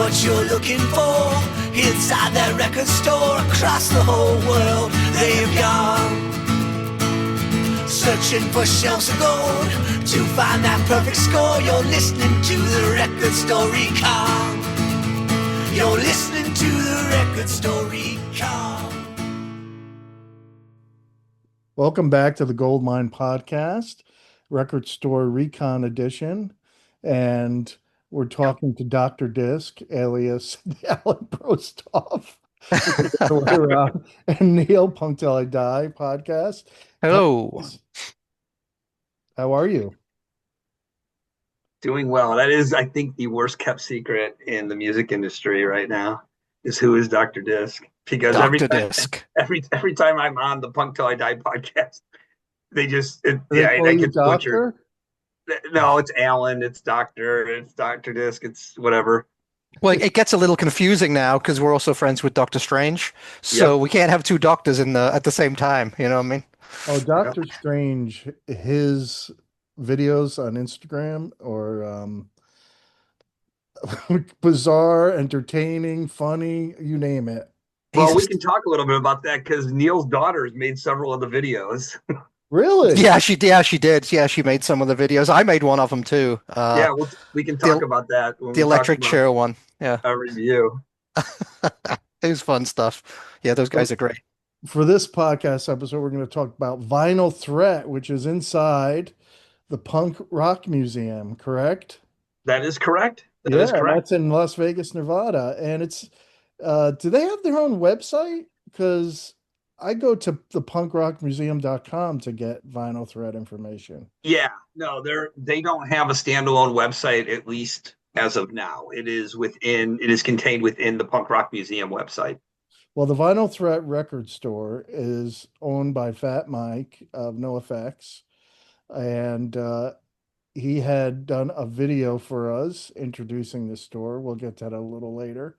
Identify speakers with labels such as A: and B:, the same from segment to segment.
A: what you're looking for. Inside that record store, across the whole world, they've gone. Searching for shelves of gold to find that perfect score. You're listening to the Record Store Recon. You're listening to the Record Store Recon.
B: Welcome back to the Goldmine Podcast, Record Store Recon edition. And we're talking to Dr. Disc, alias Alan Brostoff, and Neil Punk Till I Die podcast.
C: Hello.
B: How are you?
D: Doing well. That is, I think, the worst kept secret in the music industry right now is who is Dr. Disc. Because every time I'm on the Punk Till I Die podcast, they just they get butchered. No, it's Alan, it's Dr. Disc, it's whatever.
C: Well, it gets a little confusing now because we're also friends with Doctor Strange, so we can't have two doctors at the same time. You know what I mean?
B: Oh, Doctor Strange, his videos on Instagram or bizarre, entertaining, funny, you name it.
D: Well, we can talk a little bit about that because Neil's daughter has made several of the videos.
B: Really?
C: Yeah, she did. Yeah, she made some of the videos. I made one of them too.
D: We can talk about that.
C: The electric chair one. Yeah.
D: A review.
C: It was fun stuff. Yeah, those guys are great.
B: For this podcast episode, we're going to talk about Vinyl Threat, which is inside the Punk Rock Museum, correct?
D: That is correct. That is correct.
B: That's in Las Vegas, Nevada. And it's, do they have their own website? Because I go to the punkrockmuseum.com to get Vinyl Threat information.
D: Yeah, no, they don't have a standalone website, at least as of now. It is contained within the Punk Rock Museum website.
B: Well, the Vinyl Threat record store is owned by Fat Mike of NOFX, and he had done a video for us introducing the store. We'll get to that a little later.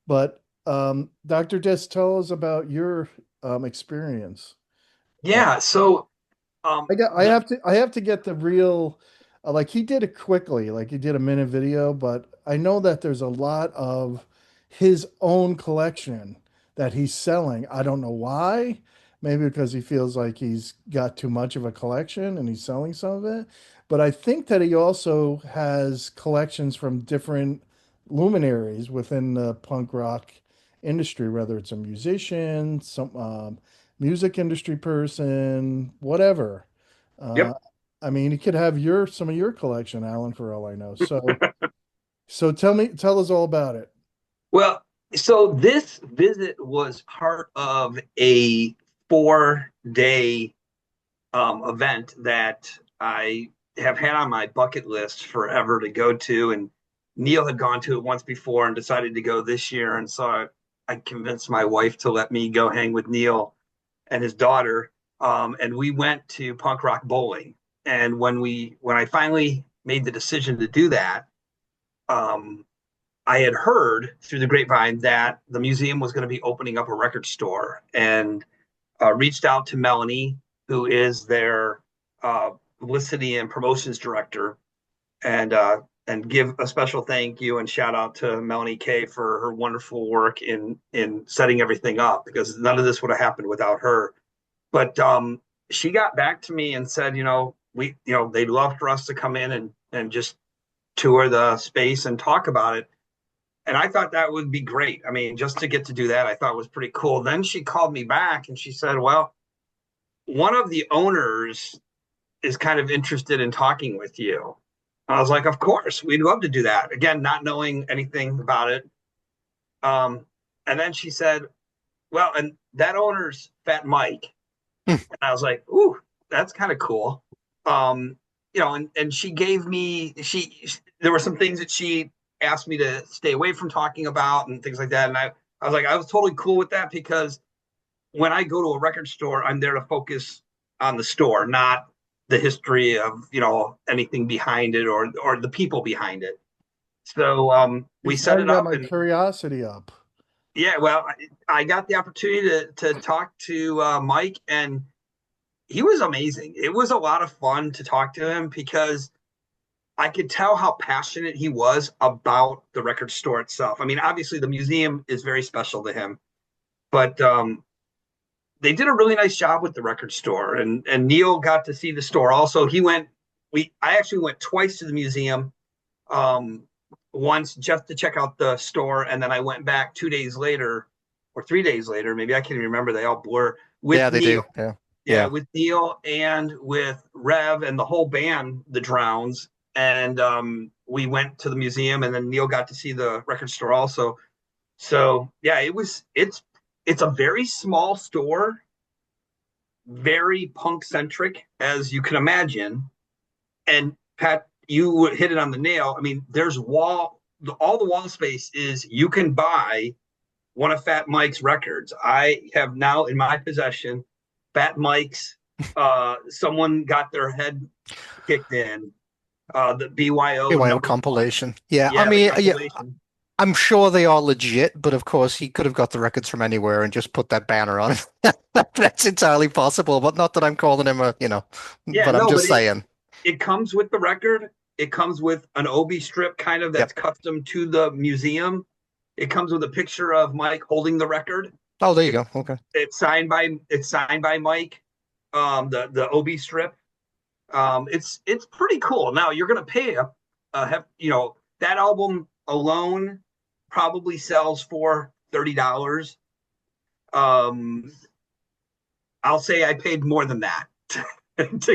B: But Dr. Disc, tell us about your experience.
D: Yeah, so
B: I have to get the real, like he did it quickly, like he did a minute video, but I know that there's a lot of his own collection that he's selling. I don't know why. Maybe because he feels like he's got too much of a collection and he's selling some of it. But I think that he also has collections from different luminaries within the punk rock industry, whether it's a musician, some music industry person, whatever. I mean, he could have some of your collection, Alan, for all I know. So tell us all about it.
D: Well, so this visit was part of a 4-day event that I have had on my bucket list forever to go to, and Neil had gone to it once before and decided to go this year, and so I convinced my wife to let me go hang with Neil and his daughter, and we went to punk rock bowling. And when I finally made the decision to do that, I had heard through the grapevine that the museum was going to be opening up a record store, and reached out to Melanie, who is their publicity and promotions director, and give a special thank you and shout out to Melanie K for her wonderful work in setting everything up, because none of this would have happened without her. But she got back to me and said, they'd love for us to come in and just tour the space and talk about it. And I thought that would be great. I mean, just to get to do that, I thought was pretty cool. Then she called me back and she said, well, one of the owners is kind of interested in talking with you. I was like, of course, we'd love to do that. Again, not knowing anything about it. And then she said, well, and that owner's Fat Mike. And I was like, ooh, that's kind of cool. And she gave me, there were some things that she asked me to stay away from talking about and things like that. And I was like, I was totally cool with that, because when I go to a record store, I'm there to focus on the store, not the history of, anything behind it or the people behind it. So we set it up.
B: My curiosity up.
D: Yeah, well, I got the opportunity to talk to Mike, and he was amazing. It was a lot of fun to talk to him, because I could tell how passionate he was about the record store itself. I mean, obviously the museum is very special to him, but they did a really nice job with the record store, and Neil got to see the store also. I actually went twice to the museum, once just to check out the store, and then I went back 2 days later or 3 days later, maybe I can't even remember, they all blur, with
C: they
D: Neil.
C: do.
D: Yeah, with Neil and with Rev and the whole band, the Drowns. And we went to the museum, and then Neil got to see the record store also. So yeah, it's a very small store, very punk centric, as you can imagine. And Pat, you hit it on the nail. I mean, there's all the wall space is, you can buy one of Fat Mike's records. I have now in my possession Fat Mike's. Someone got their head kicked in. The BYO
C: compilation. Yeah, I mean, I'm sure they are legit, but of course he could have got the records from anywhere and just put that banner on it. That's entirely possible, but not that I'm calling him but I'm just saying.
D: It comes with the record. It comes with an Obi strip kind of that's custom to the museum. It comes with a picture of Mike holding the record.
C: Oh, there you go. Okay.
D: It's signed by Mike. The Obi strip. It's pretty cool. Now you're gonna pay that album alone probably sells for $30. I'll say I paid more than that to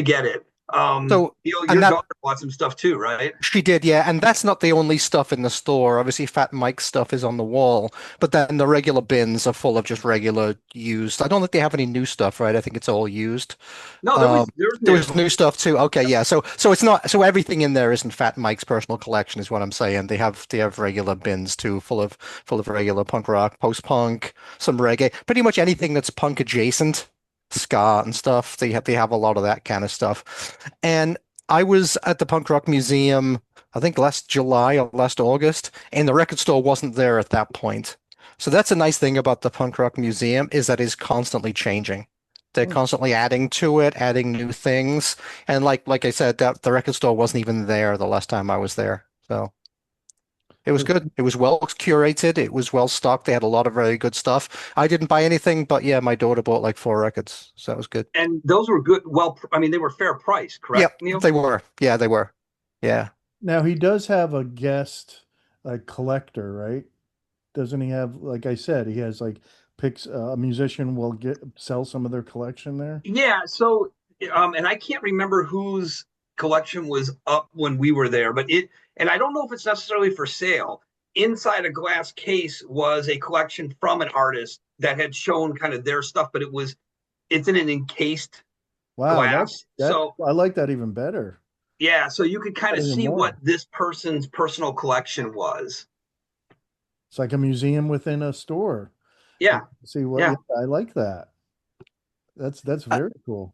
D: get it. So your daughter bought some stuff too, right?
C: She did, yeah. And that's not the only stuff in the store. Obviously, Fat Mike's stuff is on the wall, but then the regular bins are full of just regular used. I don't think they have any new stuff, right? I think it's all used.
D: No, there was
C: new stuff too. Okay, yeah. So it's not, so everything in there isn't Fat Mike's personal collection, is what I'm saying. They have regular bins too, full of regular punk rock, post punk, some reggae, pretty much anything that's punk adjacent. Ska and stuff. They have a lot of that kind of stuff. And I was at the Punk Rock Museum, I think last July or last August, and the record store wasn't there at that point. So that's a nice thing about the Punk Rock Museum, is that it's constantly changing. They're constantly adding to it, adding new things. And like I said, that the record store wasn't even there the last time I was there. So it was good. It was well curated. It was well stocked. They had a lot of very good stuff. I didn't buy anything, but yeah, my daughter bought like 4 records, so that was good.
D: And those were good. Well, I mean, they were fair price, correct, Neil?
C: They were. Yeah, they were. Yeah.
B: Now he does have a guest collector, right? Doesn't he have? Like I said, he has picks. A musician will sell some of their collection there.
D: Yeah. So, and I can't remember whose collection was up when we were there, but and I don't know if it's necessarily for sale. Inside a glass case was a collection from an artist that had shown kind of their stuff, but it's in an encased glass. So
B: I like that even better.
D: Yeah, so you could kind of see what this person's personal collection was.
B: It's like a museum within a store.
D: Yeah.
B: See what? Yeah. I like that. That's very cool.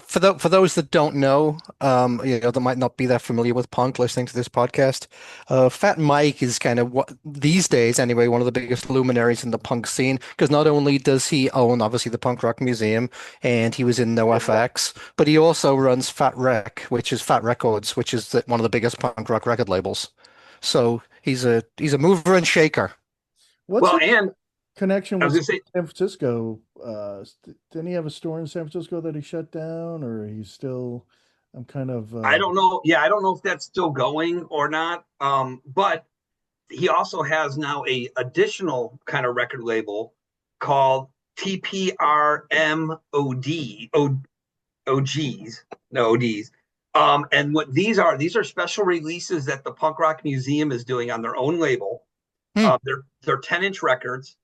C: For those that don't know, that might not be that familiar with punk listening to this podcast, Fat Mike is kind of these days anyway, one of the biggest luminaries in the punk scene, because not only does he own obviously the Punk Rock Museum, and he was in NOFX, but he also runs Fat Records, which is one of the biggest punk rock record labels. So he's a mover and shaker.
B: Connection with San Francisco? Didn't he have a store in San Francisco that he shut down, or he's still? I'm kind of.
D: I don't know. Yeah, I don't know if that's still going or not. But he also has now a additional kind of record label called TPRMOD ODs. And what these are special releases that the Punk Rock Museum is doing on their own label. They're 10-inch records.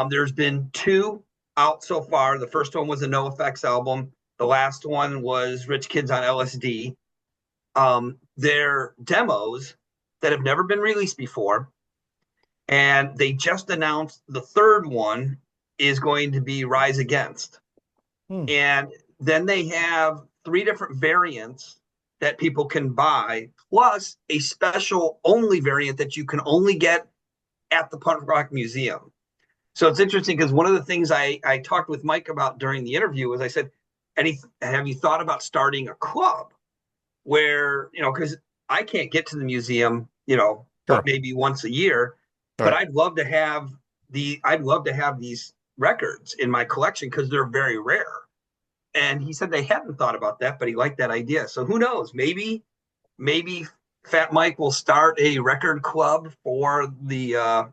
D: There's been 2 out so far. The first one was a NOFX album. The last one was Rich Kids on LSD. They're demos that have never been released before. And they just announced the third one is going to be Rise Against. And then they have 3 different variants that people can buy, plus a special only variant that you can only get at the Punk Rock Museum. So it's interesting because one of the things I talked with Mike about during the interview was I said, have you thought about starting a club where, because I can't get to the museum,
C: Sure.
D: but maybe once a year. But
C: Right.
D: I'd love to have these records in my collection because they're very rare. And he said they hadn't thought about that, but he liked that idea. So who knows? Maybe Fat Mike will start a record club for the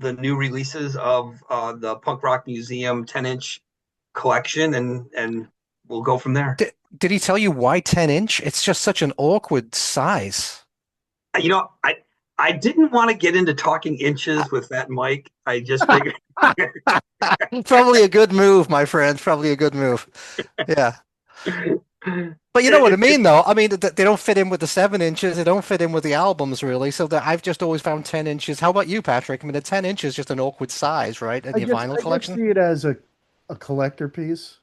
D: new releases of the Punk Rock Museum 10-inch collection, and we'll go from there.
C: Did he tell you why 10-inch? It's just such an awkward size.
D: I didn't want to get into talking inches with Fat Mike. I just figured.
C: Probably a good move, my friend. Probably a good move. Yeah. But you know what I mean, though. I mean, they don't fit in with the 7 inches. They don't fit in with the albums, really. So I've just always found 10 inches. How about you, Patrick? I mean, the 10 inches is just an awkward size, right? In your vinyl
B: I just
C: collection?
B: see it as a collector piece.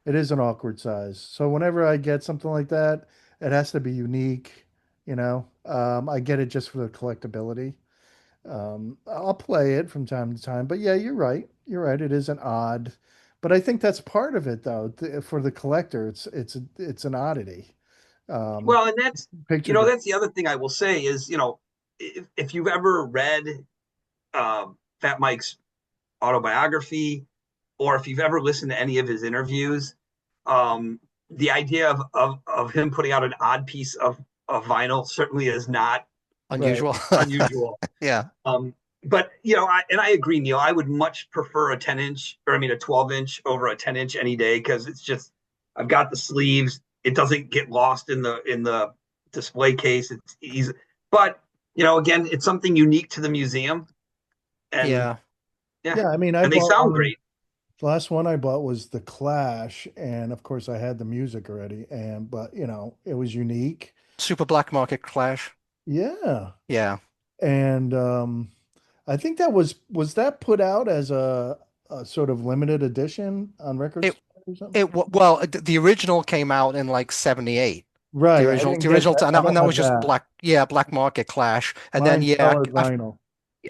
B: It is an awkward size. So whenever I get something like that, it has to be unique, I get it just for the collectability. I'll play it from time to time, but yeah, you're right. You're right. It is an odd, but I think that's part of it though. For the collector, it's an oddity.
D: Well, and that's
B: Picture
D: that's the other thing I will say is if you've ever read Fat Mike's autobiography, or if you've ever listened to any of his interviews, the idea of him putting out an odd piece of vinyl certainly is not
C: Unusual.
D: unusual.
C: Yeah.
D: But I agree, Neil. I would much prefer a 10-inch, or a 12-inch over a 10-inch any day, because it's just, I've got the sleeves. It doesn't get lost in the display case. It's easy, but again, it's something unique to the museum. And
C: Yeah.
B: Yeah, I mean,
D: and they sound great.
B: The last one I bought was the Clash, and of course I had the music already, but it was unique.
C: Super Black Market Clash.
B: Yeah.
C: Yeah.
B: And I think that was that put out as a sort of limited edition on Record Store or something?
C: The original came out in like 78.
B: Right.
C: The original, and that was just Black Market Clash. And then,
B: Mine's colored vinyl.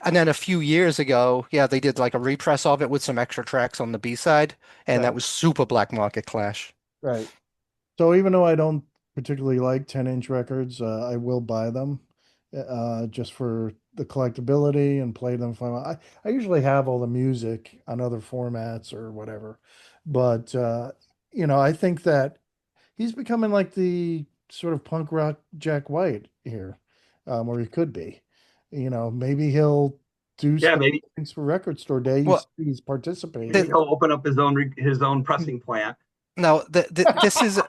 C: and then a few years ago, they did like a repress of it with some extra tracks on the B-side, and that was Super Black Market Clash.
B: Right. So even though I don't particularly like 10-inch records, I will buy them just for the collectability and play them. I usually have all the music on other formats or whatever, but I think that he's becoming like the sort of punk rock Jack White here, or he could be. Maybe he'll do
D: maybe
B: things for Record Store Day. He's participating.
D: Maybe he'll open up his own pressing plant.
C: No, this is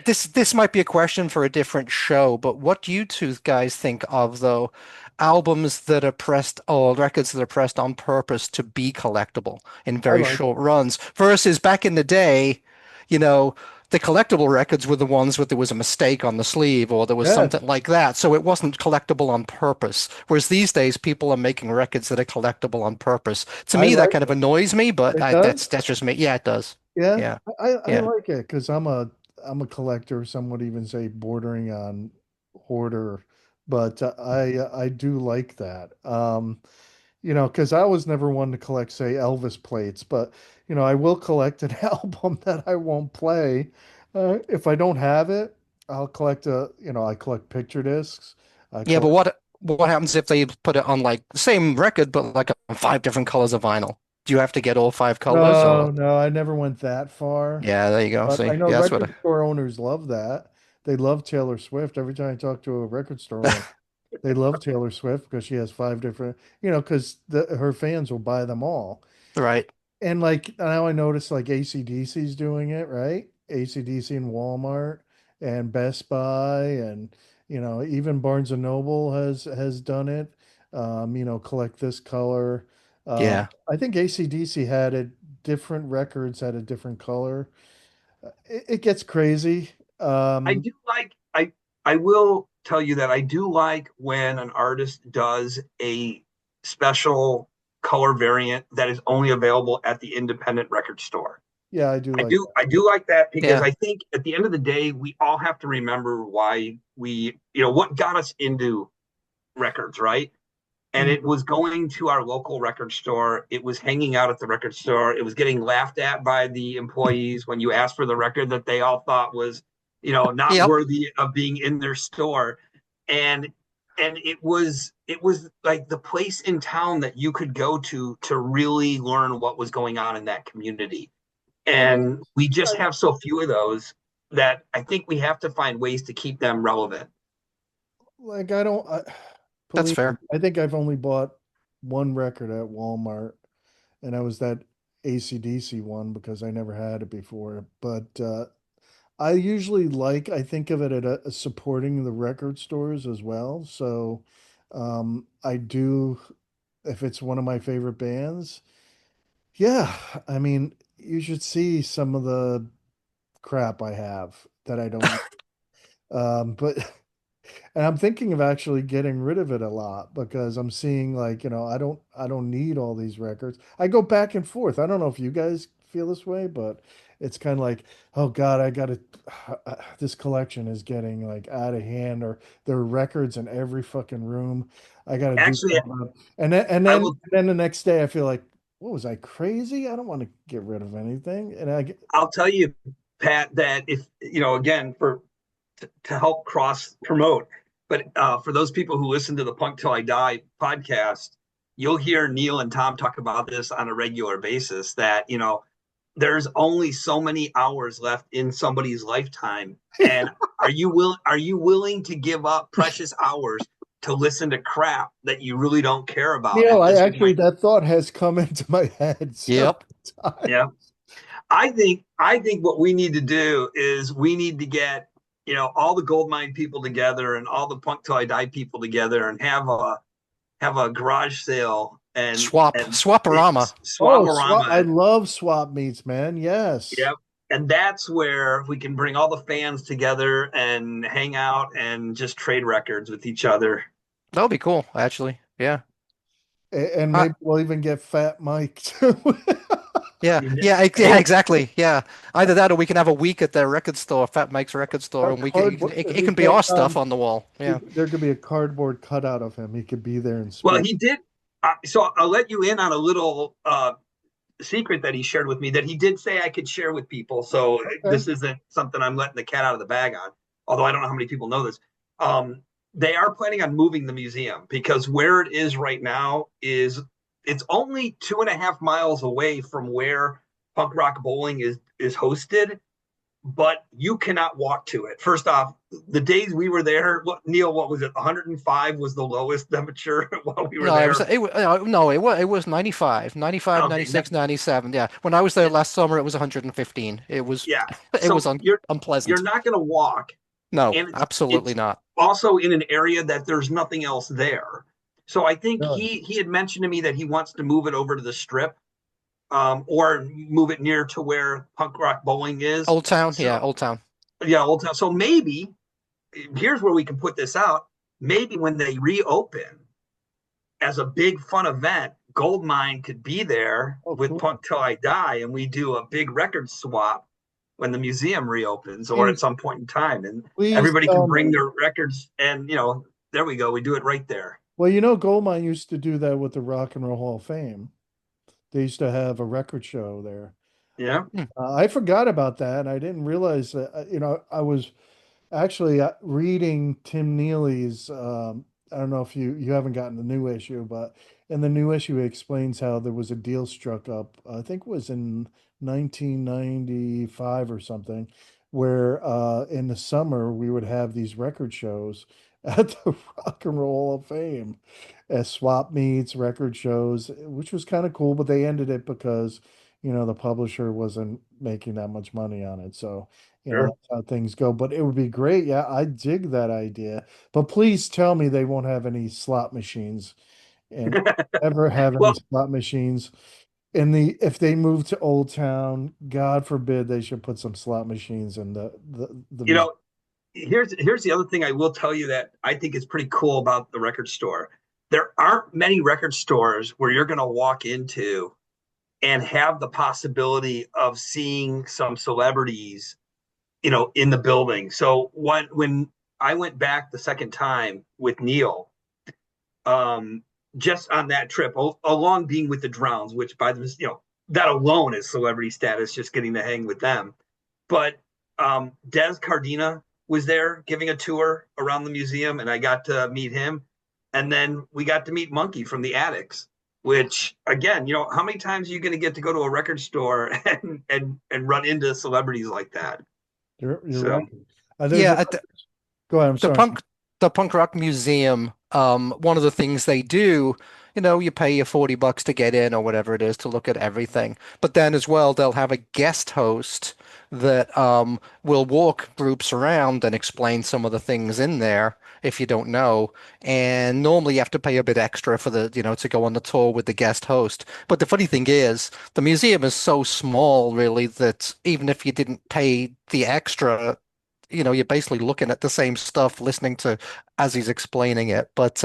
C: this might be a question for a different show, but what do you two guys think of, though, albums that are pressed, or records that are pressed on purpose to be collectible in very short runs, versus back in the day, the collectible records were the ones where there was a mistake on the sleeve or there was something like that. So it wasn't collectible on purpose. Whereas these days, people are making records that are collectible on purpose. To me, that kind of annoys me, but that's just me. Yeah, it does.
B: Yeah. I like it because I'm a collector. Some would even say bordering on hoarder, but I do like that. Because I was never one to collect, say, Elvis plates, but I will collect an album that I won't play. If I don't have it, I'll collect I collect picture discs.
C: But what happens if they put it on like the same record, but like on 5 different colors of vinyl? Do you have to get all 5 colors?
B: No, I never went that far.
C: Yeah, there you go.
B: But
C: See,
B: I know
C: that's
B: record store owners love that. They love Taylor Swift. Every time I talk to a record store owner, they love Taylor Swift because she has 5 different, because her fans will buy them all.
C: Right.
B: And like now I notice like AC/DC's doing it, right? AC/DC and Walmart and Best Buy and even Barnes and Noble has done it. Collect this color. I think AC/DC had different records had a different color. It gets crazy.
D: I will tell you that I do like when an artist does a special color variant that is only available at the independent record store.
B: Yeah, I do
D: like that because I think at the end of the day, we all have to remember why what got us into records, right? And it was going to our local record store. It was hanging out at the record store. It was getting laughed at by the employees when you asked for the record that they all thought was not
C: Yep.
D: worthy of being in their store. And it was like the place in town that you could go to really learn what was going on in that community. And we just have so few of those that I think we have to find ways to keep them relevant.
B: Like
C: That's
B: believe me,
C: fair.
B: I think I've only bought one record at Walmart, and that was that AC/DC one because I never had it before. But I usually I think of it as supporting the record stores as well. So I do, if it's one of my favorite bands, yeah, I mean, you should see some of the crap I have that I don't. But and I'm thinking of actually getting rid of it a lot because I'm seeing like, I don't need all these records. I go back and forth. I don't know if you guys feel this way, but it's kind of like, oh God, I gotta this collection is getting like out of hand, or there are records in every fucking room. I gotta do
D: Actually,
B: something. And then and
D: I
B: then
D: will
B: and then the next day I feel like, what was I crazy? I don't want to get rid of anything. And I get
D: I'll tell you, Pat, that if again, to help cross promote, but for those people who listen to the Punk Till I Die podcast, you'll hear Neil and Tom talk about this on a regular basis. That there's only so many hours left in somebody's lifetime, and are you willing to give up precious hours to listen to crap that you really don't care about
B: Neil,
D: at
B: I
D: this
B: actually
D: point?
B: that thought has come into my head several
C: Yep.
B: times.
D: Yeah. I think what we need to do is we need to get all the Goldmine people together and all the Punk Till I Die people together and have a garage sale and
C: Swaparama.
B: Oh, swap! I
D: swaparama.
B: love swap meets, man. Yes.
D: Yep. And that's where we can bring all the fans together and hang out and just trade records with each other.
C: That would be cool, actually. Yeah.
B: And
C: Uh,
B: maybe we'll even get Fat Mike too.
C: yeah. Yeah, exactly. Yeah. Either that or we can have a week at their record store, Fat Mike's record store,
B: A
C: and
B: cardboard.
C: it
B: We
C: can be
B: get
C: our stuff on the wall. Yeah.
B: there could be a cardboard cutout of him. He could be there and
D: Well,
B: speak.
D: he did. So I'll let you in on a little secret that he shared with me that he did say I could share with people. So
B: Okay.
D: this isn't something I'm letting the cat out of the bag on, although I don't know how many people know this. They are planning on moving the museum because where it is right now it's only 2.5 miles away from where Punk Rock Bowling is hosted, but you cannot walk to it. First off, the days we were there, Neil, what was it? 105 was the lowest temperature while we were
C: No,
D: there.
C: it was 95, 95,
D: Okay,
C: 96, 97. Yeah. When I was there last summer, it was 115. It was
D: yeah.
C: it was
D: So you're
C: unpleasant.
D: not going to walk,
C: No,
D: and
C: absolutely
D: it's
C: not.
D: also in an area that there's nothing else there. So I think
B: Really?
D: he had mentioned to me that he wants to move it over to the strip, or move it near to where Punk Rock Bowling is.
C: Old Town,
D: So,
C: yeah, Old Town.
D: yeah, Old Town. So maybe here's where we can put this out. Maybe when they reopen as a big fun event, Goldmine could be there
B: Oh,
D: with
B: cool.
D: Punk Till I Die, and we do a big record swap when the museum reopens or at some point in time, and
B: Please
D: everybody can
B: tell
D: bring
B: me.
D: their records, and there we go. We do it right there.
B: Well, Goldmine used to do that with the Rock and Roll Hall of Fame. They used to have a record show there.
D: Yeah.
B: I forgot about that. I didn't realize that. I was actually reading Tim Neely's. I don't know if you haven't gotten the new issue, but in the new issue, he explains how there was a deal struck up. I think it was in 1995 or something, where in the summer we would have these record shows at the Rock and Roll Hall of Fame as swap meets, record shows, which was kind of cool. But they ended it because the publisher wasn't making that much money on it. So
D: Sure.
B: that's how things go. But it would be great. Yeah, I dig that idea. But please tell me they won't have any slot machines and ever have any
D: Well,
B: slot machines. If they move to Old Town, God forbid they should put some slot machines in the
D: you know, here's the other thing I will tell you that I think is pretty cool about the record store. There aren't many record stores where you're going to walk into and have the possibility of seeing some celebrities, in the building. So when I went back the second time with Neil, just on that trip, along being with the Drowns, which by the that alone is celebrity status, just getting to hang with them. But Des Cardina was there giving a tour around the museum, and I got to meet him. And then we got to meet Monkey from the Attics, which again, how many times are you going to get to go to a record store and run into celebrities like that?
B: You're
D: So
B: right.
C: Yeah,
B: Go ahead. I'm
C: the
B: sorry.
C: punk rock museum, one of the things they do, you pay your $40 to get in or whatever it is to look at everything. But then as well, they'll have a guest host that will walk groups around and explain some of the things in there if you don't know. And normally you have to pay a bit extra for to go on the tour with the guest host. But the funny thing is, the museum is so small, really, that even if you didn't pay the extra, you're basically looking at the same stuff, listening to as he's explaining it. But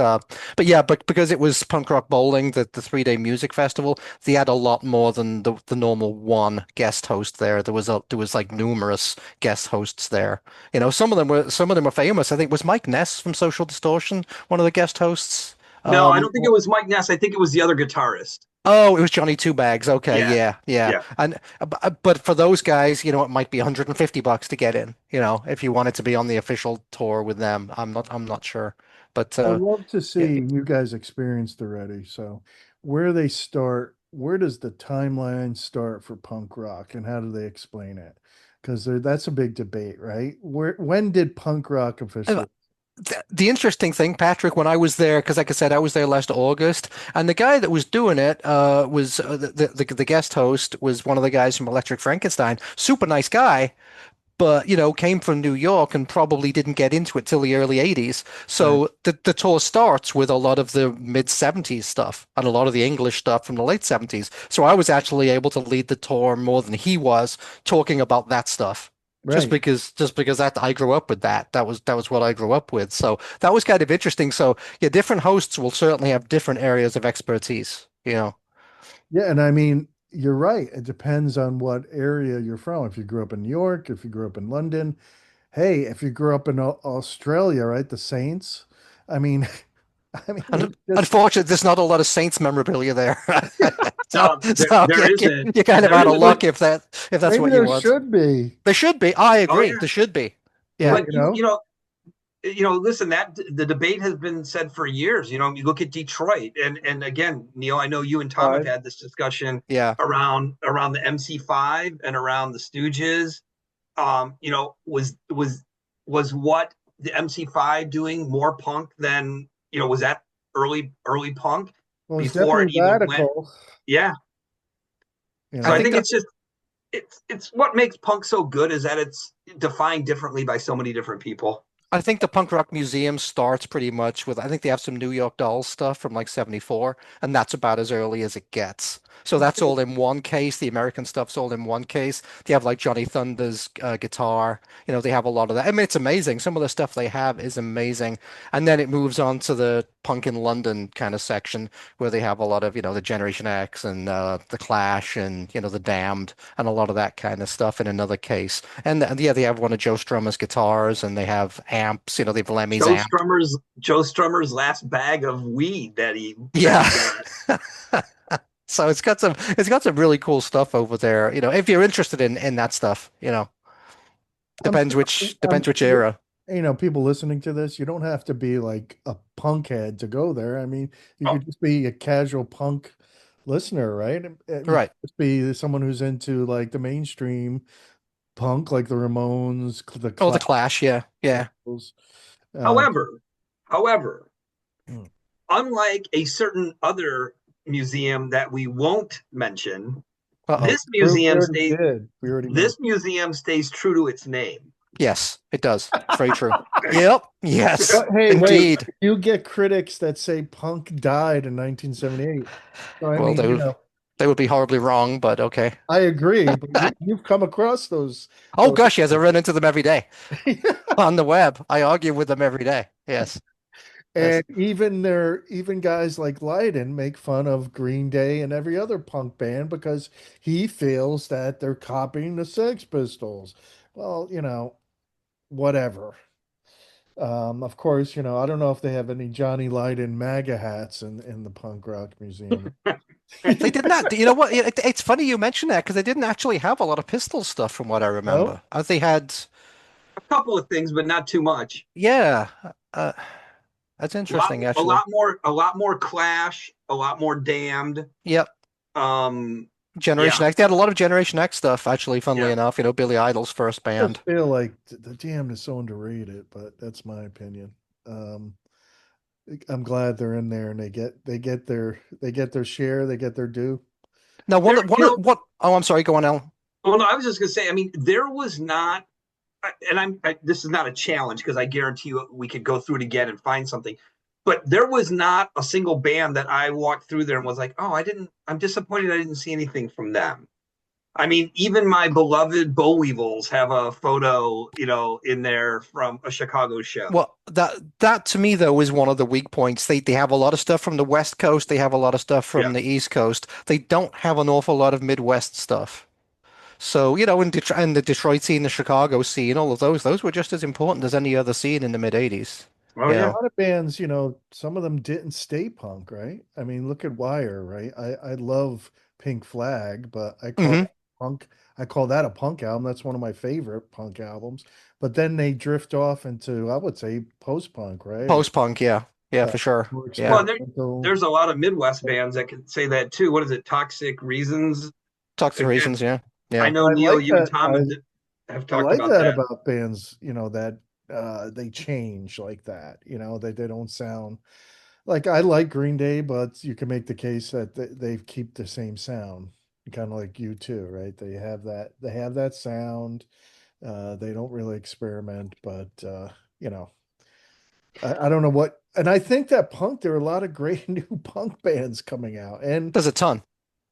C: yeah, but because it was punk rock bowling, the 3 day music festival, they had a lot more than the normal one guest host there. There was like numerous guest hosts there. Some of them were famous. I think was Mike Ness from Social Distortion one of the guest hosts.
D: no, I don't think it was Mike Ness. I think it was the other guitarist.
C: Oh, it was Johnny Two Bags. Okay,
D: Yeah,
C: yeah, yeah.
D: yeah.
C: And but for those guys, it might be $150 to get in, if you wanted to be on the official tour with them. I'm not sure. But
B: I'd love to
C: yeah,
B: see you guys experienced already. So, where they start, where does the timeline start for punk rock, and how do they explain it? Because that's a big debate, right? When did punk rock
C: uh,
B: officially?
C: the interesting thing, Patrick, when I was there, because like I said, I was there last August, and the guy that was doing it was the guest host was one of the guys from Electric Frankenstein. Super nice guy, but came from New York and probably didn't get into it till the early 80s.
B: Right.
C: So the tour starts with a lot of the mid 70s stuff and a lot of the English stuff from the late 70s. So I was actually able to lead the tour more than he was talking about that stuff. Just
B: Right.
C: because that I grew up with that. That was what I grew up with. So that was kind of interesting. So yeah, different hosts will certainly have different areas of expertise.
B: Yeah, and I mean, you're right. It depends on what area you're from. If you grew up in New York, if you grew up in London, hey, if you grew up in Australia, right? The Saints. I mean, I mean,
C: And
B: it's just
C: unfortunately, there's not a lot of Saints memorabilia there. So,
D: No,
C: so
D: there
C: you,
D: isn't.
C: you're kind of
D: There
C: out of
D: isn't.
C: luck if that's
B: maybe
C: what you
B: there
C: want.
B: should be.
C: There should be. I
D: Oh
C: agree.
D: yeah,
C: There should be.
B: Yeah,
C: Yeah.
D: but listen, that the debate has been said for years. You look at Detroit, and again, Neil, I know you and Tom have
B: Five.
D: had this discussion
C: Yeah.
D: around the MC5 and around the Stooges. Was what the MC5 doing more punk than was that early punk
B: Well, it's
D: before it
B: definitely
D: even went?
B: radical.
D: Yeah.
B: You
C: I
D: So I
B: know,
C: think
D: think it's just it's what makes punk so good is that it's defined differently by so many different people.
C: I think the punk rock museum starts pretty much with, I think they have some New York Dolls stuff from like 74, and that's about as early as it gets. So that's all in one case. The American stuff's all in one case. They have like Johnny Thunder's guitar. They have a lot of that. I mean, it's amazing. Some of the stuff they have is amazing. And then it moves on to the punk in London kind of section where they have a lot of, the Generation X and the Clash and, the Damned and a lot of that kind of stuff in another case. And yeah, they have one of Joe Strummer's guitars and they have amps, they have Lemmy's
D: Joe
C: amp.
D: Strummer's Joe Strummer's last bag of weed that he
C: Yeah.
D: got.
C: So it's got some really cool stuff over there. If you're interested in that stuff,
B: I'm
C: depends
B: sure.
C: which depends which era.
B: People listening to this, you don't have to be like a punk head to go there. I mean, you
D: Oh,
B: could just be a casual punk listener, right? You could
C: Right.
B: just be someone who's into like the mainstream punk, like the Ramones, the
C: Oh, the Clash, yeah. Yeah.
B: Clash. Uh,
D: however,
B: hmm.
D: unlike a certain other museum that we won't mention,
C: Uh-oh.
D: this museum stays
B: We already
D: this
B: mentioned.
D: museum stays true to its name.
C: Yes, it does. It's very true. Yep. Yes,
B: But hey, wait,
C: indeed.
B: you get critics that say punk died in 1978. So I
C: Well,
B: mean,
C: they would be horribly wrong, but okay.
B: I agree, but you've come across
C: Oh
B: those.
C: gosh, yes, I run into them every day on the web. I argue with them every day. Yes. Yes.
B: And even guys like Lydon make fun of Green Day and every other punk band because he feels that they're copying the Sex Pistols. Well, whatever. Of course, I don't know if they have any Johnny Lydon MAGA hats in the punk rock museum.
C: They did not. You know what? It's funny you mention that because they didn't actually have a lot of pistol stuff from what I
B: No,
C: remember. They had,
D: A couple of things, but not too much.
C: yeah, uh, that's
D: A lot,
C: interesting
D: a
C: actually.
D: lot more, a lot more Clash, a lot more Damned.
C: Yep.
D: Um, yeah,
C: Generation X. They had a lot of Generation X stuff, actually, funnily
D: yeah.
C: enough. Billy Idol's first
B: I just
C: band.
B: feel like the Damned is so underrated, but that's my opinion. Um, I'm glad they're in there and they get their share, they get their due.
C: Now,
D: There, you know,
C: what? Oh, I'm sorry. Go on, Al.
D: well, no, I was just gonna say. I mean, there was not, and this is not a challenge because I guarantee you we could go through it again and find something. But there was not a single band that I walked through there and was like, oh, I'm disappointed I didn't see anything from them. I mean, even my beloved Boll Weevils have a photo, in there from a Chicago show.
C: Well, that to me though is one of the weak points. They have a lot of stuff from the West Coast. They have a lot of stuff
D: Yeah.
C: from the East Coast. They don't have an awful lot of Midwest stuff. So, in the Detroit scene, the Chicago scene, all of those were just as important as any other scene in the mid '80s.
D: Oh
C: You
B: A
D: yeah.
C: know.
B: lot of bands, some of them didn't stay punk, right? I mean, look at Wire, right? I love Pink Flag, but I call
C: Hmm.
B: that punk. I call that a punk album. That's one of my favorite punk albums. But then they drift off into, I would say, post-punk, right? Or
C: Post-punk, yeah. Yeah,
B: uh,
C: for sure.
B: more
C: Yeah.
D: Well,
B: experimental.
D: there's a lot of Midwest bands that can say that too. What is it? Toxic Reasons.
C: Toxic
D: Again,
C: Reasons, yeah.
D: I
C: Yeah.
D: know
B: I
D: Neil,
B: like
D: you and
B: that.
D: Tom have
B: I
D: talked
B: like
D: about
B: that
D: that.
B: about bands, that they change like that. They don't sound like I like Green Day, but you can make the case that they keep the same sound, kind of like you too, right? They have that sound. They don't really experiment, but you know, I don't know what, and I think that punk, there are a lot of great new punk bands coming out, and
C: There's a ton.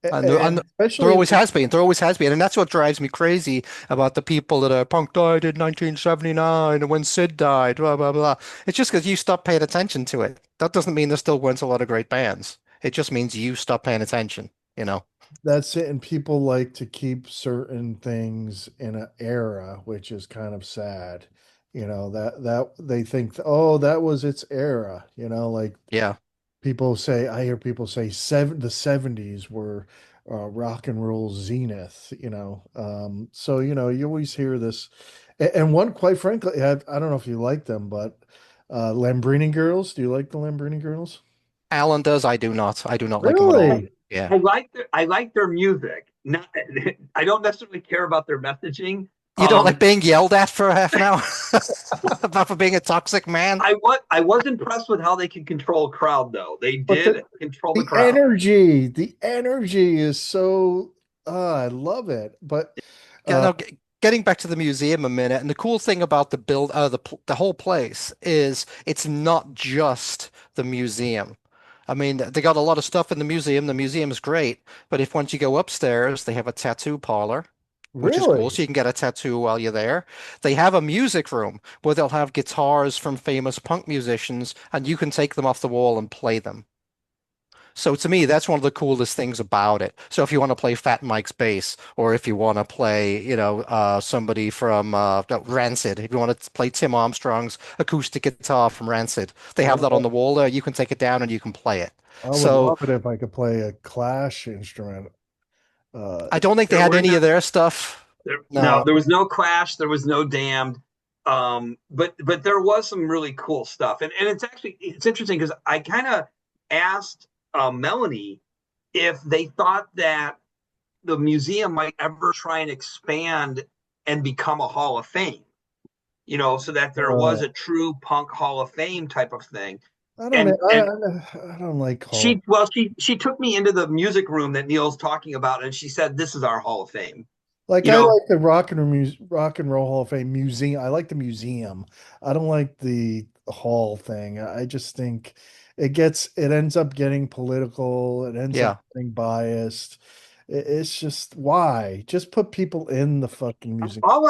B: and
C: There
B: especially
C: always
B: like,
C: has been. There always has been. And that's what drives me crazy about the people that are punk died in 1979 and when Sid died, blah, blah, blah. It's just because you stopped paying attention to it. That doesn't mean there still weren't a lot of great bands. It just means you stopped paying attention, you know?
B: that's it, and people like to keep certain things in an era, which is kind of sad. That they think, oh, that was its era. Like
C: Yeah.
B: I hear people say the 70s were rock and roll zenith. So you always hear this, and one, quite frankly, I don't know if you like them, but Lambrini Girls. Do you like the Lambrini Girls?
C: Alan does. I do not. I do not like him at all.
B: Really?
C: Yeah.
D: I like their music. Not, I don't necessarily care about their messaging.
C: You don't like being yelled at for half an hour about for being a toxic man?
D: I was impressed with how they could control a crowd, though. They
B: But
D: did control the
B: the
D: crowd.
B: energy is so, I love it. But
C: Yeah,
B: uh,
C: no, getting back to the museum a minute, and the cool thing about the whole place is it's not just the museum. I mean, they got a lot of stuff in the museum. The museum is great, but if once you go upstairs, they have a tattoo parlor, which is cool.
B: really,
C: So you can get a tattoo while you're there. They have a music room where they'll have guitars from famous punk musicians, and you can take them off the wall and play them. So to me, that's one of the coolest things about it. So if you want to play Fat Mike's bass, or if you want to play, somebody from no, Rancid, if you want to play Tim Armstrong's acoustic guitar from Rancid, they have that on
B: oh,
C: the wall there. You can take it down and you can play it.
B: I would
C: So
B: love it if I could play a Clash instrument. Uh,
C: I don't think they
D: There
C: had
D: were
C: any
D: not
C: of their stuff.
D: no,
C: No.
D: there was no Clash, there was no Damned. But there was some really cool stuff, and it's interesting because I kind of asked Melanie if they thought that the museum might ever try and expand and become a Hall of Fame, so that there was
B: uh,
D: a true punk Hall of Fame type of thing.
B: I don't know.
D: And and
B: I don't like Hall.
D: she took me into the music room that Neil's talking about, and she said, "This is our Hall of Fame."
B: Like
D: You
B: I
D: know,
B: like the Rock and Roll Hall of Fame museum. I like the museum. I don't like the hall thing. I just think it ends up getting political. It ends up
C: Yeah.
B: getting biased. It's just, why? Just put people in the fucking museum.
D: all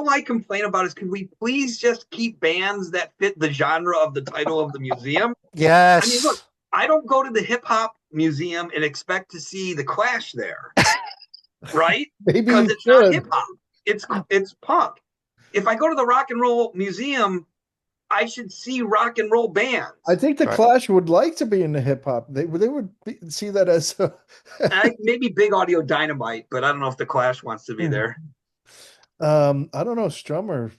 D: I complain about is, can we please just keep bands that fit the genre of the title of the museum? I mean, look,
C: Yes.
D: I don't go to the hip hop museum and expect to see the Clash there, right?
B: Maybe
D: Because
B: you
D: it's not
B: should.
D: hip hop. It's punk. If I go to the rock and roll museum, I should see rock and roll bands.
B: I think the
C: Right.
B: Clash would like to be in the hip hop. They would see that as
D: Maybe Big Audio Dynamite, but I don't know if the Clash wants to be there.
B: I don't know. Strummer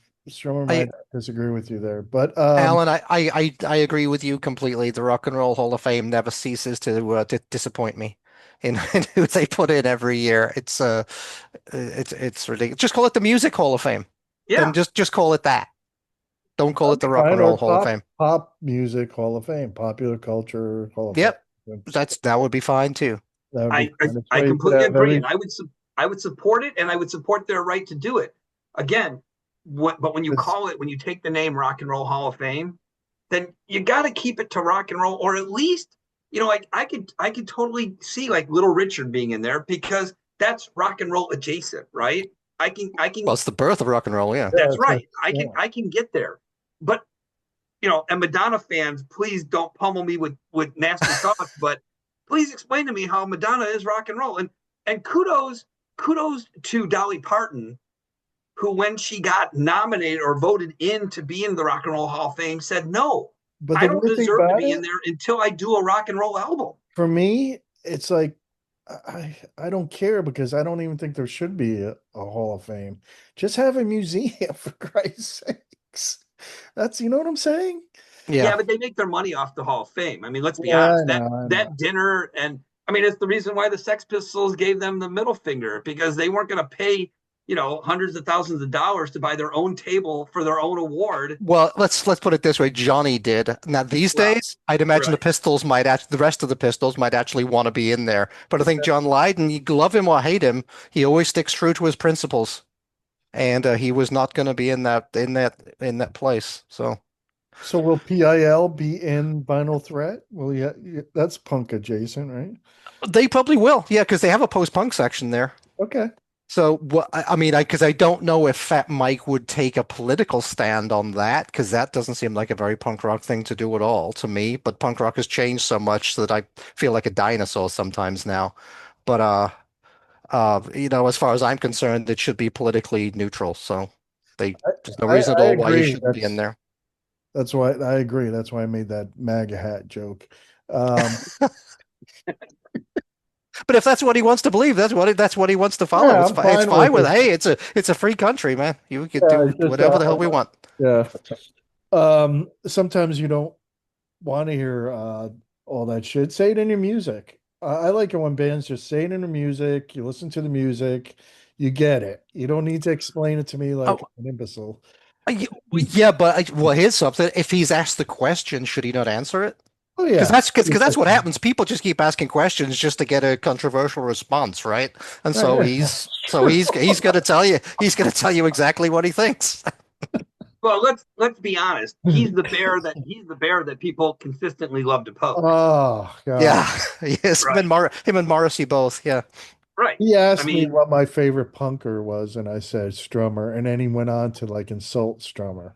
B: might disagree with you there, but
C: Alan, I agree with you completely. The Rock and Roll Hall of Fame never ceases to disappoint me in who they put in every year. It's ridiculous. Just call it the Music Hall of Fame.
D: Yeah,
C: Then just call it that. Don't call it the Rock and
B: or
C: Roll Hall of Fame.
B: Pop Music Hall of Fame, Popular Culture Hall of
C: Yep,
B: Fame.
C: that would be fine too.
B: That would be fine.
D: I
B: So you could
D: completely
B: have
D: agree,
B: every-
D: and I would support it, and I would support their right to do it. Again, but when you call it, when you take the name Rock and Roll Hall of Fame, then you got to keep it to rock and roll, or at least, like I could totally see like Little Richard being in there because that's rock and roll adjacent, right? I can.
C: Well, it's the birth of rock and roll, yeah.
D: That's right. I can get there, but and Madonna fans, please don't pummel me with nasty thoughts, but please explain to me how Madonna is rock and roll. And kudos to Dolly Parton, who, when she got nominated or voted in to be in the Rock and Roll Hall of Fame, said, no, I don't deserve to be in there until I do a rock and roll album.
B: For me, it's like, I don't care because I don't even think there should be a Hall of Fame. Just have a museum, for Christ's sakes. That's, you know what I'm saying?
D: Yeah, but they make their money off the Hall of Fame. I mean, let's be honest. That dinner, and I mean, it's the reason why the Sex Pistols gave them the middle finger, because they weren't going to pay hundreds of thousands of dollars to buy their own table for their own award.
C: Well, let's put it this way. Johnny did. Now these days, I'd imagine the rest of the Pistols might actually want to be in there. But I think John Lydon, you love him or hate him, he always sticks true to his principles, and he was not going to be in that place. So
B: will PIL be in Vinyl Threat? Well, yeah, that's punk adjacent, right?
C: they probably will, yeah, because they have a post-punk section there.
B: Okay.
C: So, I mean, because I don't know if Fat Mike would take a political stand on that, because that doesn't seem like a very punk rock thing to do at all to me. But punk rock has changed so much that I feel like a dinosaur sometimes now. But as far as I'm concerned, it should be politically neutral. So there's no reason at all why you shouldn't be in there.
B: That's why I agree. That's why I made that MAGA hat joke.
C: But if that's what he wants to believe, that's what he wants to follow.
B: Yeah,
C: it's fine with it. Hey, it's a free country, man. You can do whatever the hell we want.
B: Yeah. Sometimes you don't want to hear all that shit. Say it in your music. I like it when bands just say it in their music. You listen to the music, you get it. You don't need to explain it to me like an imbecile.
C: Yeah, but here's something. If he's asked the question, should he not answer it?
B: Oh yeah,
C: because that's what happens. People just keep asking questions just to get a controversial response, right? And so he's going to tell you exactly what he thinks.
D: Well, let's be honest. He's the bear that people consistently love to poke.
B: Oh God.
C: Yeah, yes.
D: Right.
C: Him and Morrissey both. Yeah.
D: Right.
B: He asked me what my favorite punker was, and I said Strummer, and then he went on to like insult Strummer.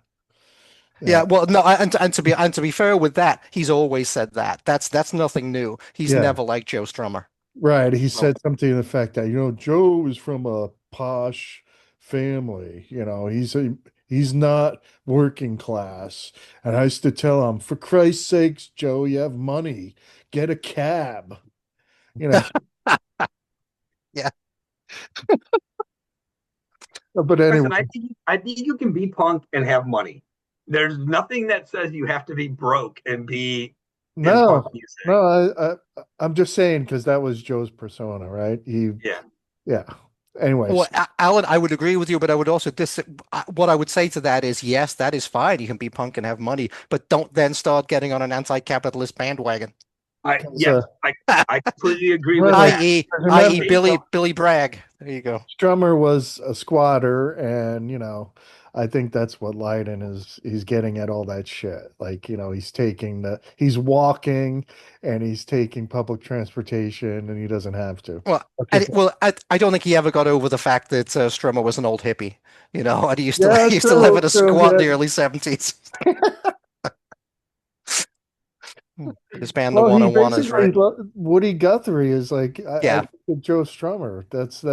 C: Yeah, well, no, and to be fair with that, he's always said that. That's nothing new. He's never liked Joe Strummer.
B: Right. He said something to the fact that, Joe is from a posh family. He's not working class. And I used to tell him, for Christ's sakes, Joe, you have money. Get a cab.
C: Yeah.
B: But anyway.
D: Listen, I think you can be punk and have money. There's nothing that says you have to be broke and be
B: no. I'm just saying because that was Joe's persona, right? Yeah. Anyways,
C: well, Alan, I would agree with you, but I would also what I would say to that is, yes, that is fine. You can be punk and have money, but don't then start getting on an anti-capitalist bandwagon.
D: I completely agree with that.
C: i.e. Billy Bragg. There you go.
B: Strummer was a squatter, and I think that's what Lydon he's getting at all that shit. Like, he's walking and he's taking public transportation and he doesn't have to.
C: Well, I don't think he ever got over the fact that Strummer was an old hippie, and he used to live in a squat in the early 70s. His band, the One-on-Oneers, right?
B: Woody Guthrie is like,
C: yeah.
B: Joe Strummer. That's.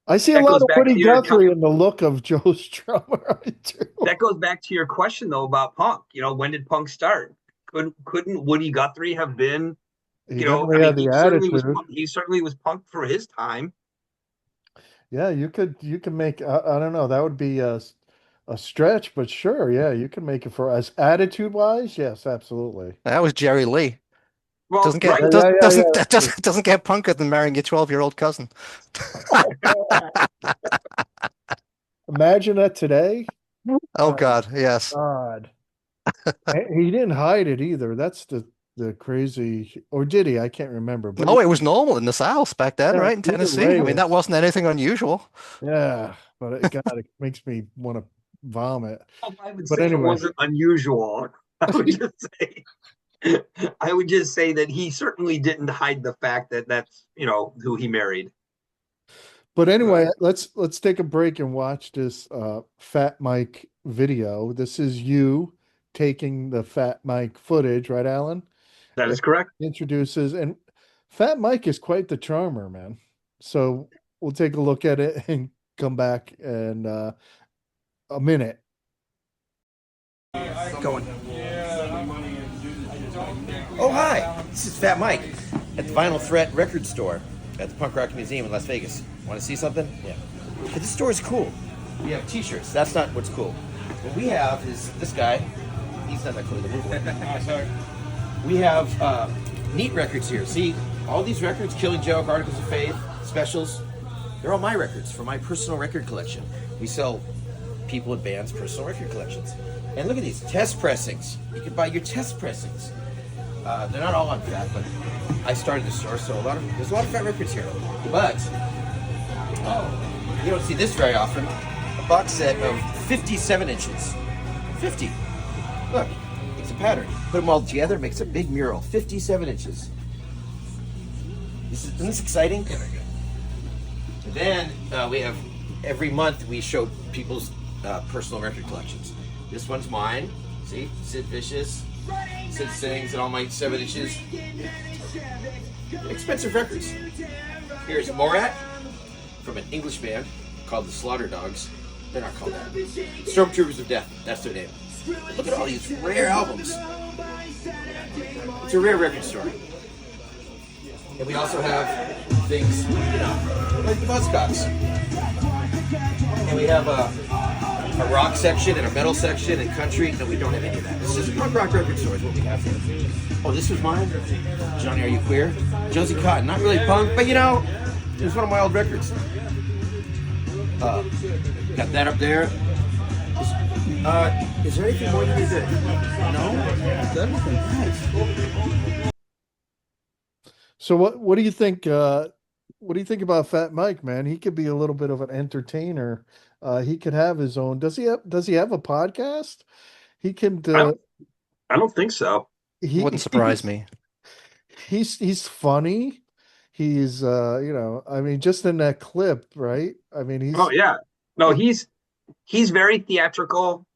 B: I see a
D: That
B: lot
D: goes
B: of
D: back
B: Woody
D: to your
B: Guthrie in the look of Joe Strummer.
D: that goes back to your question though about Punk. When did Punk start? Couldn't Woody Guthrie have been?
B: He
D: I
B: definitely
D: mean,
B: had the attitude.
D: he certainly was Punk for his time.
B: Yeah, you could make I don't know, that would be a stretch, but sure, yeah, you can make it for us attitude wise. Yes, absolutely.
C: That was Jerry Lee.
D: Well,
C: Doesn't get
D: right.
B: Yeah,
C: does,
B: yeah, yeah,
C: doesn't
B: yeah.
C: that doesn't get punker than marrying your 12-year-old cousin.
B: Imagine that today.
C: Oh
B: Oh
C: God, yes.
B: God. He didn't hide it either. That's the crazy, or did he? I can't remember. But
C: No, it was normal in the South back then,
B: yeah,
C: right? In
B: either
C: Tennessee.
B: way,
C: I mean, that wasn't anything unusual.
B: yeah. But God, it makes me want to vomit.
D: I would
B: But
D: say it
B: anyway,
D: wasn't unusual. I would just say that he certainly didn't hide the fact that that's who he married.
B: let's take a break and watch this Fat Mike video. This is you taking the Fat Mike footage, right, Alan?
D: That
B: It
D: is correct.
B: introduces, and Fat Mike is quite the charmer, man. So we'll take a look at it and come back in a minute.
E: Going. Oh, hi. This is Fat Mike at the Vinyl Threat Record Store at the Punk Rock Museum in Las Vegas. Want to see something? Yeah. But this store is cool. We have t-shirts. That's not what's cool. What we have is this guy. He's not that cool. Sorry. We have neat records here. See, all these records, Killing Joke, Articles of Faith, Specials, they're all my records for my personal record collection. We sell people and bands personal record collections. And look at these test pressings. You can buy your test pressings. They're not all on Fat, but I started the store, so there's a lot of Fat records here. But you don't see this very often. A box set of 57 inches. 50. Look, it's a pattern. Put them all together, makes a big mural. 57 inches. Isn't this exciting? And then we have, every month we show people's personal record collections. This one's mine. See? Sid Vicious, Sid Sings, and all my 7 inches. Expensive records. Here's Morat from an English band called the Slaughter Dogs. They're not called that. Stormtroopers of Death. That's their name. Look at all these rare albums. It's a rare record store. And we also have things, like the Buzzcocks. And we have a rock section and a metal section and country. No, we don't have any of that. It's just a punk rock record store is what we have here. Oh, this was mine? Johnny, Are You Queer? Josie Cotton. Not really punk, but it was one of my old records. Got that up there. Is there anything more you need to... No? Nice.
B: So what do you think? What do you think about Fat Mike, man? He could be a little bit of an entertainer. He could have his own. Does he have a podcast? He can.
D: I don't think so.
C: Wouldn't surprise me.
B: He's funny. He's I mean, just in that clip, right? I mean, he's.
D: Oh yeah, no, he's very theatrical.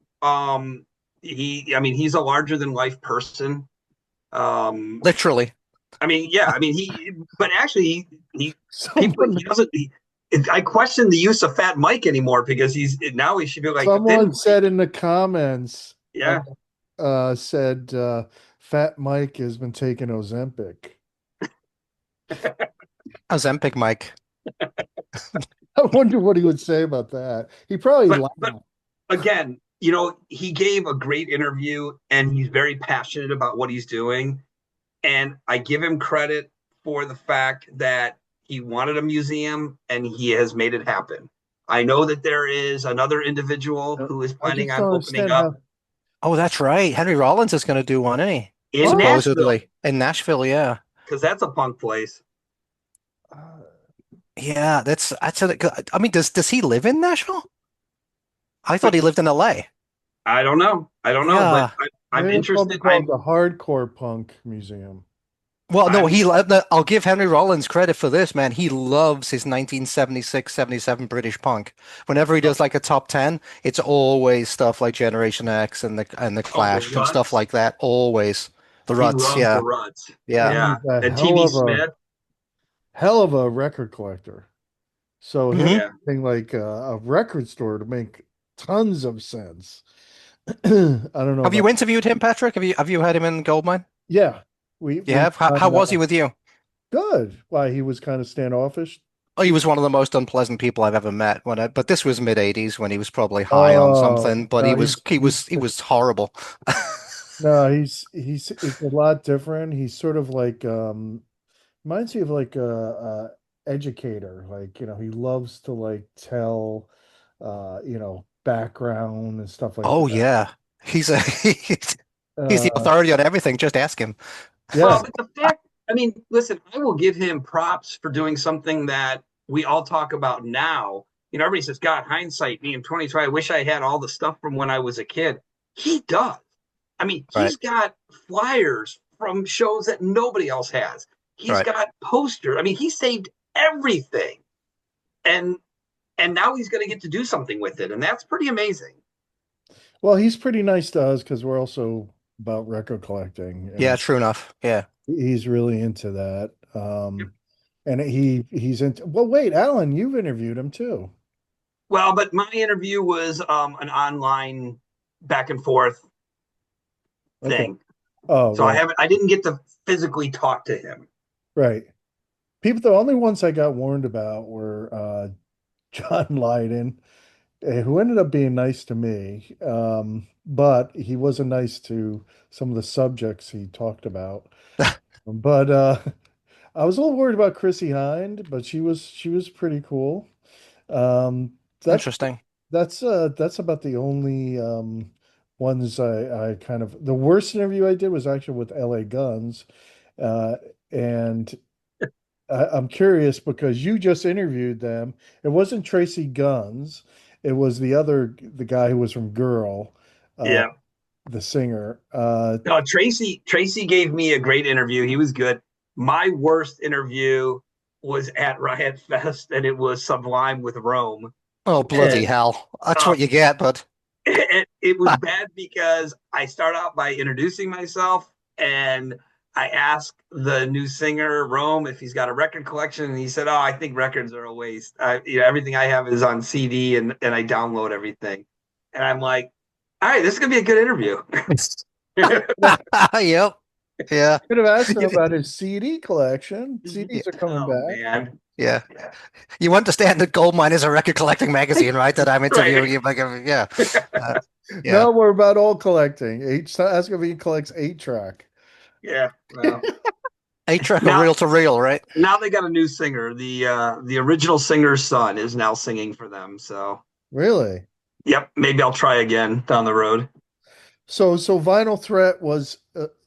D: He's a larger than life person.
C: Literally.
D: But actually, he doesn't. I question the use of Fat Mike anymore because he should be like.
B: Someone said in the comments.
D: Yeah.
B: Said Fat Mike has been taking Ozempic.
C: Ozempic Mike.
B: I wonder what he would say about that. He probably laughed.
D: But again, he gave a great interview and he's very passionate about what he's doing. And I give him credit for the fact that he wanted a museum and he has made it happen. I know that there is another individual who is planning on opening up.
C: Oh, that's right. Henry Rollins is going to do one, isn't he?
D: In
C: Supposedly. In Nashville, yeah.
D: Because that's a punk place.
C: Yeah, I mean, does he live in Nashville? I thought he lived in LA.
D: I don't know,
C: Yeah.
D: but I'm interested.
B: Called the Hardcore Punk Museum.
C: Well, no, I'll give Henry Rollins credit for this, man. He loves his 1976, 77 British punk. Whenever he does like a top 10, it's always stuff like Generation X and the Clash and stuff like that. Always. The Ruts, yeah.
D: The Ruts.
C: Yeah.
D: And TV Smith.
B: Hell of a record collector. So him
C: Mhm.
D: Yeah.
B: having like a record store to make tons of sense. I don't know
C: Have you
B: about,
C: interviewed him, Patrick? Have you had him in Goldmine?
B: yeah,
C: You
B: we've
C: have? How
B: done
C: was he with you?
B: good. Why he was kind of standoffish.
C: Oh, he was one of the most unpleasant people I've ever met but this was mid 80s when he was probably high on
B: Oh
C: something, but
B: no,
C: he was horrible.
B: no, he's it's a lot different. He's sort of like reminds me of like a educator. Like, he loves to like tell background and stuff like
C: Oh
B: that.
C: yeah. He's the
B: Uh
C: authority on everything. Just ask him.
B: yeah.
D: Well, but the fact, I mean, listen, I will give him props for doing something that we all talk about now. Everybody says, God, hindsight, me in 2020, I wish I had all the stuff from when I was a kid. He does. I mean,
C: Right.
D: he's got flyers from shows that nobody else has. He's
C: Right.
D: got posters. I mean, he saved everything. And now he's going to get to do something with it. And that's pretty amazing.
B: Well, he's pretty nice to us because we're also about record collecting,
C: Yeah,
B: and
C: true enough. Yeah.
B: he's really into that. And he's into. Well, wait, Alan, you've interviewed him too.
D: Well, but my interview was an online back and forth
B: Okay.
D: thing.
B: Oh,
D: So
B: right,
D: I didn't get to physically talk to him.
B: right. People, the only ones I got warned about were John Lydon, who ended up being nice to me, but he wasn't nice to some of the subjects he talked about. But I was a little worried about Chrissy Hind, but she was pretty cool. Um, that's
C: Interesting.
B: that's about the only ones I kind of the worst interview I did was actually with LA Guns, uh, and I'm curious because you just interviewed them. It wasn't Tracy Guns. It was the guy who was from Girl, uh,
D: Yeah.
B: the singer.
D: No, Tracy gave me a great interview. He was good. My worst interview was at Riot Fest, and it was Sublime with Rome.
C: Oh, bloody
D: And
C: hell. That's
D: uh,
C: what you get, but
D: it was bad because I start out by introducing myself, and I asked the new singer Rome if he's got a record collection, and he said, "Oh, I think records are a waste. Everything I have is on CD, and I download everything." And I'm like, "All right, this is gonna be a good interview."
C: yep. Yeah.
B: Could have asked him about his CD collection. CDs are coming
D: Oh
B: back.
D: man,
C: Yeah. You understand that Goldmine is a record collecting magazine, right? That I'm interviewing
D: right?
C: you. Like, yeah. Yeah.
B: No, we're about all collecting. Ask if he collects 8-track.
D: Yeah. Well,
C: 8-track of
D: now
C: reel to reel, right?
D: now they got a new singer. The original singer's son is now singing for them. So,
B: Really?
D: yep, maybe I'll try again down the road.
B: So Vinyl Threat was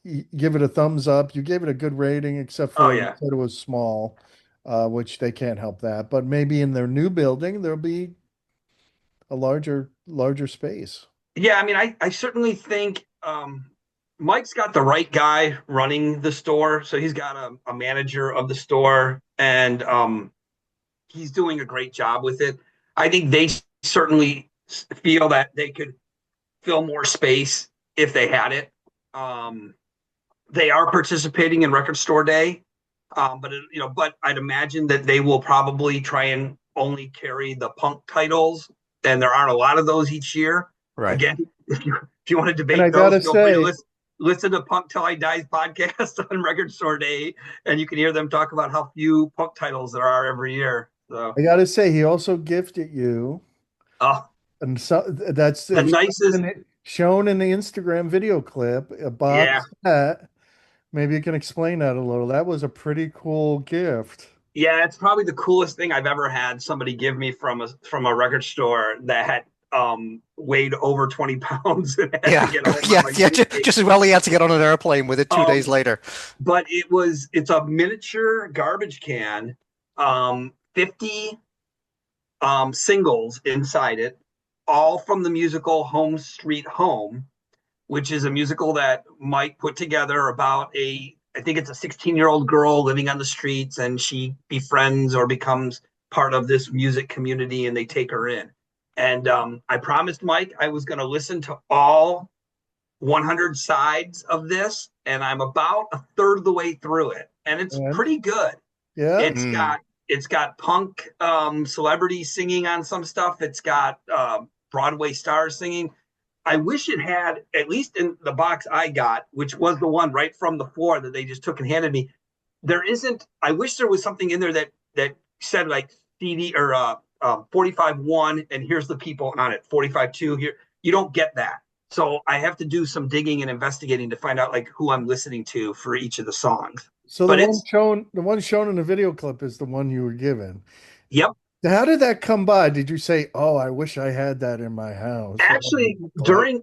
B: you give it a thumbs up. You gave it a good rating, except
D: Oh
B: for you
D: yeah.
B: said it was small, which they can't help that. But maybe in their new building there'll be a larger space.
D: Yeah, I mean, I certainly think Mike's got the right guy running the store. So he's got a manager of the store, and he's doing a great job with it. I think they certainly feel that they could fill more space if they had it. Um, they are participating in Record Store Day, but I'd imagine that they will probably try and only carry the punk titles, and there aren't a lot of those each year.
C: Right.
D: Again, if you want to
B: And I
D: debate those,
B: gotta
D: feel free to
B: say,
D: listen to Punk Till I Die's podcast on Record Store Day, and you can hear them talk about how few punk titles there are every year. So,
B: he also gifted you,
D: oh,
B: and so that's
D: the
B: it's
D: nicest,
B: shown in the Instagram video clip, a
D: yeah,
B: box set. Maybe you can explain that a little. That was a pretty cool gift.
D: yeah. It's probably the coolest thing I've ever had somebody give me from a record store that had weighed over 20 pounds and had to
C: Yeah.
D: get home on
C: Yeah.
D: like
C: Yeah.
D: suitcase.
C: Just as well he had to get on an airplane with it 2 days later.
D: But it's a miniature garbage can, 50 singles inside it, all from the musical Home Street Home, which is a musical that Mike put together about I think it's a 16-year-old girl living on the streets, and she befriends or becomes part of this music community, and they take her in. And I promised Mike I was going to listen to all 100 sides of this, and I'm about a third of the way through it, and it's
B: And
D: pretty good.
B: yeah,
D: It's
C: Mm.
D: got it's got punk celebrities singing on some stuff. It's got Broadway stars singing. I wish it had, at least in the box I got, which was the one right from the floor that they just took and handed me. There isn't. I wish there was something in there that said like CD or 45.1, and here's the people on it. 45.2 here. You don't get that. So I have to do some digging and investigating to find out like who I'm listening to for each of the songs.
B: So
D: But
B: the one shown in the video clip is the one you were given.
D: Yep.
B: How did that come by? Did you say, "Oh, I wish I had that in my house"?
D: Actually, during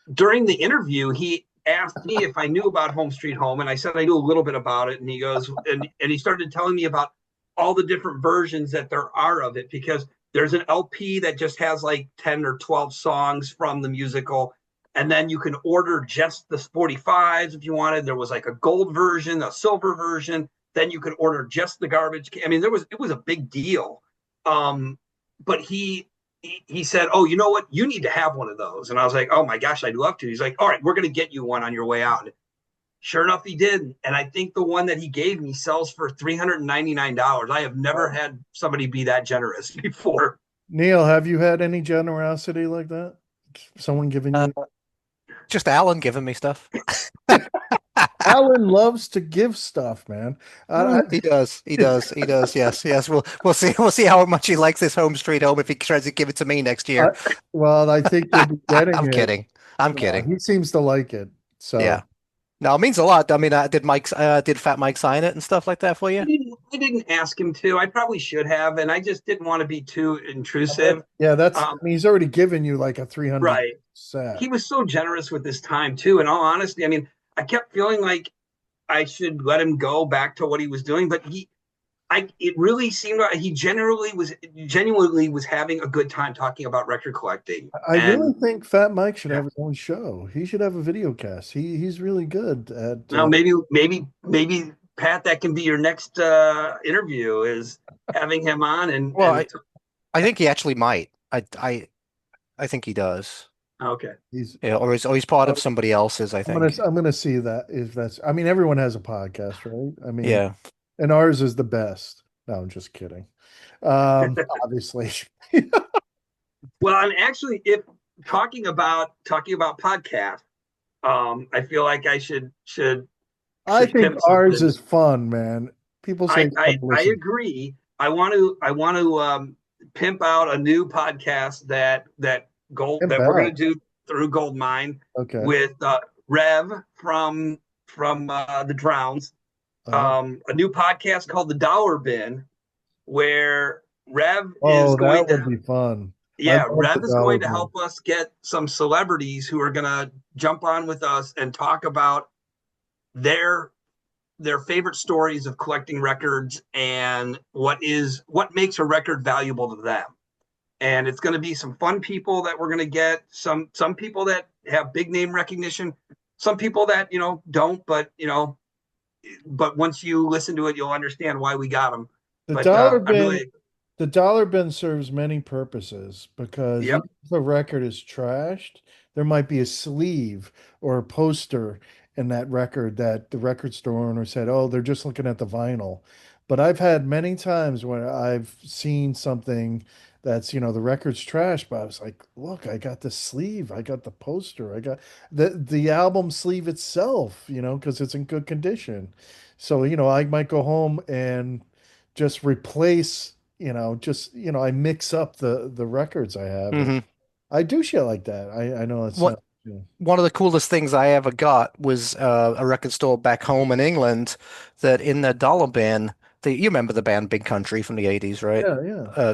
D: the interview, he asked me if I knew about Home Street Home, and I said I knew a little bit about it. And he goes, and he started telling me about all the different versions that there are of it, because there's an LP that just has like 10 or 12 songs from the musical. And then you can order just the 45s if you wanted. There was like a gold version, a silver version. Then you could order just the garbage. I mean, it was a big deal. But he said, "Oh, you know what? You need to have one of those." And I was like, "Oh my gosh, I'd love to." He's like, "All right, we're going to get you one on your way out." And sure enough, he did. And I think the one that he gave me sells for $399. I have never had somebody be that generous before.
B: Neil, have you had any generosity like that? Someone giving you?
C: Just Alan giving me stuff.
B: Alan loves to give stuff, man.
C: He does. Yes. We'll see how much he likes this Home Street Home if he tries to give it to me next year.
B: Well, I think you'll be getting
C: I'm
B: it.
C: kidding. I'm kidding.
B: He seems to like it. So
C: yeah. No, it means a lot. I mean, did Fat Mike sign it and stuff like that for you?
D: I didn't ask him to. I probably should have, and I just didn't want to be too intrusive.
B: Yeah, that's. I mean, he's already given you like a 300
D: right.
B: set.
D: He was so generous with his time too. In all honesty, I mean, I kept feeling like I should let him go back to what he was doing, but it really seemed like he genuinely was having a good time talking about record collecting.
B: I really think Fat Mike should have his own show. He should have a video cast. He's really good at.
D: Now maybe Pat, that can be your next interview, is having him on. And
C: well, I think he actually might. I think he does.
D: Okay.
C: Or he's part of somebody else's, I think.
B: I'm gonna see that if that's. I mean, everyone has a podcast, right? I mean,
C: yeah.
B: And ours is the best. No, I'm just kidding. Obviously.
D: Well, and actually, if talking about podcasts, I feel like I should.
B: I think ours is fun, man. People say
D: I agree. I want to pimp out a new podcast that we're going to do through Goldmine.
B: Okay.
D: With Rev from the Drowns. A new podcast called The Dollar Bin, where Rev is going
B: that would be fun.
D: Yeah, Rev is going to help us get some celebrities who are going to jump on with us and talk about their favorite stories of collecting records and what makes a record valuable to them. And it's going to be some fun people that we're going to get, some people that have big name recognition, some people that don't, but once you listen to it, you'll understand why we got them.
B: The dollar bin serves many purposes, because if the record is trashed, there might be a sleeve or a poster in that record that the record store owner said, "Oh, they're just looking at the vinyl." But I've had many times when I've seen something that's, the record's trash, but I was like, "Look, I got the sleeve, I got the poster, I got the album sleeve itself, because it's in good condition." So, I might go home and just replace, I mix up the records I have.
C: Mm-hmm.
B: I do shit like that. I know it's
C: one of the coolest things I ever got was a record store back home in England that in the dollar bin. You remember the band Big Country from the 80s, right?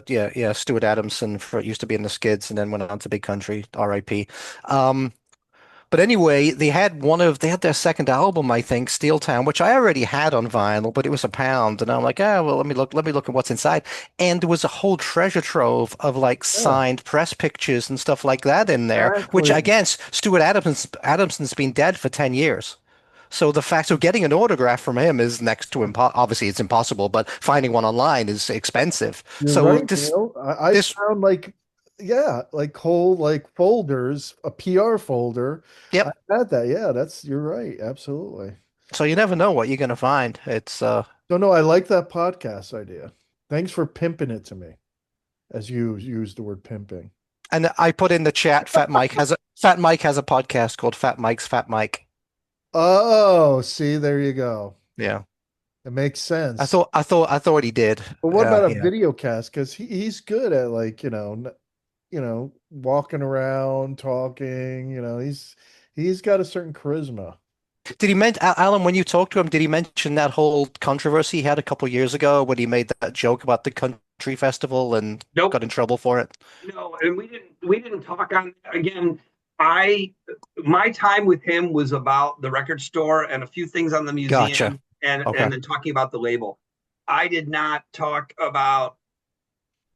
B: Yeah.
C: Stuart Adamson used to be in the Skids and then went on to Big Country, R.I.P. But anyway, they had their second album, I think, Steel Town, which I already had on vinyl, but it was £1. And I'm like, well, let me look at what's inside. And there was a whole treasure trove of like signed press pictures and stuff like that in there, which again, Stuart Adamson's been dead for 10 years. So the fact of getting an autograph from him is next to obviously it's impossible, but finding one online is expensive.
B: You're right, I found like whole folders, a PR folder.
C: Yep.
B: I had that. Yeah, you're right. Absolutely.
C: So you never know what you're going to find. It's
B: No, I like that podcast idea. Thanks for pimping it to me, as you used the word pimping.
C: And I put in the chat, Fat Mike has a podcast called Fat Mike's Fat Mike.
B: Oh, see, there you go.
C: Yeah.
B: It makes sense.
C: I thought he did.
B: But what about a
C: Yeah.
B: video cast? Because he's good at, like, walking around, talking. He's got a certain charisma.
C: Did he mention, Alan, when you talked to him, did he mention that whole controversy he had a couple years ago when he made that joke about the country festival and
D: Nope.
C: got in trouble for it?
D: No, and we didn't talk on again. My time with him was about the record store and a few things on the museum.
C: Gotcha.
D: And
C: Okay.
D: then talking about the label. I did not talk about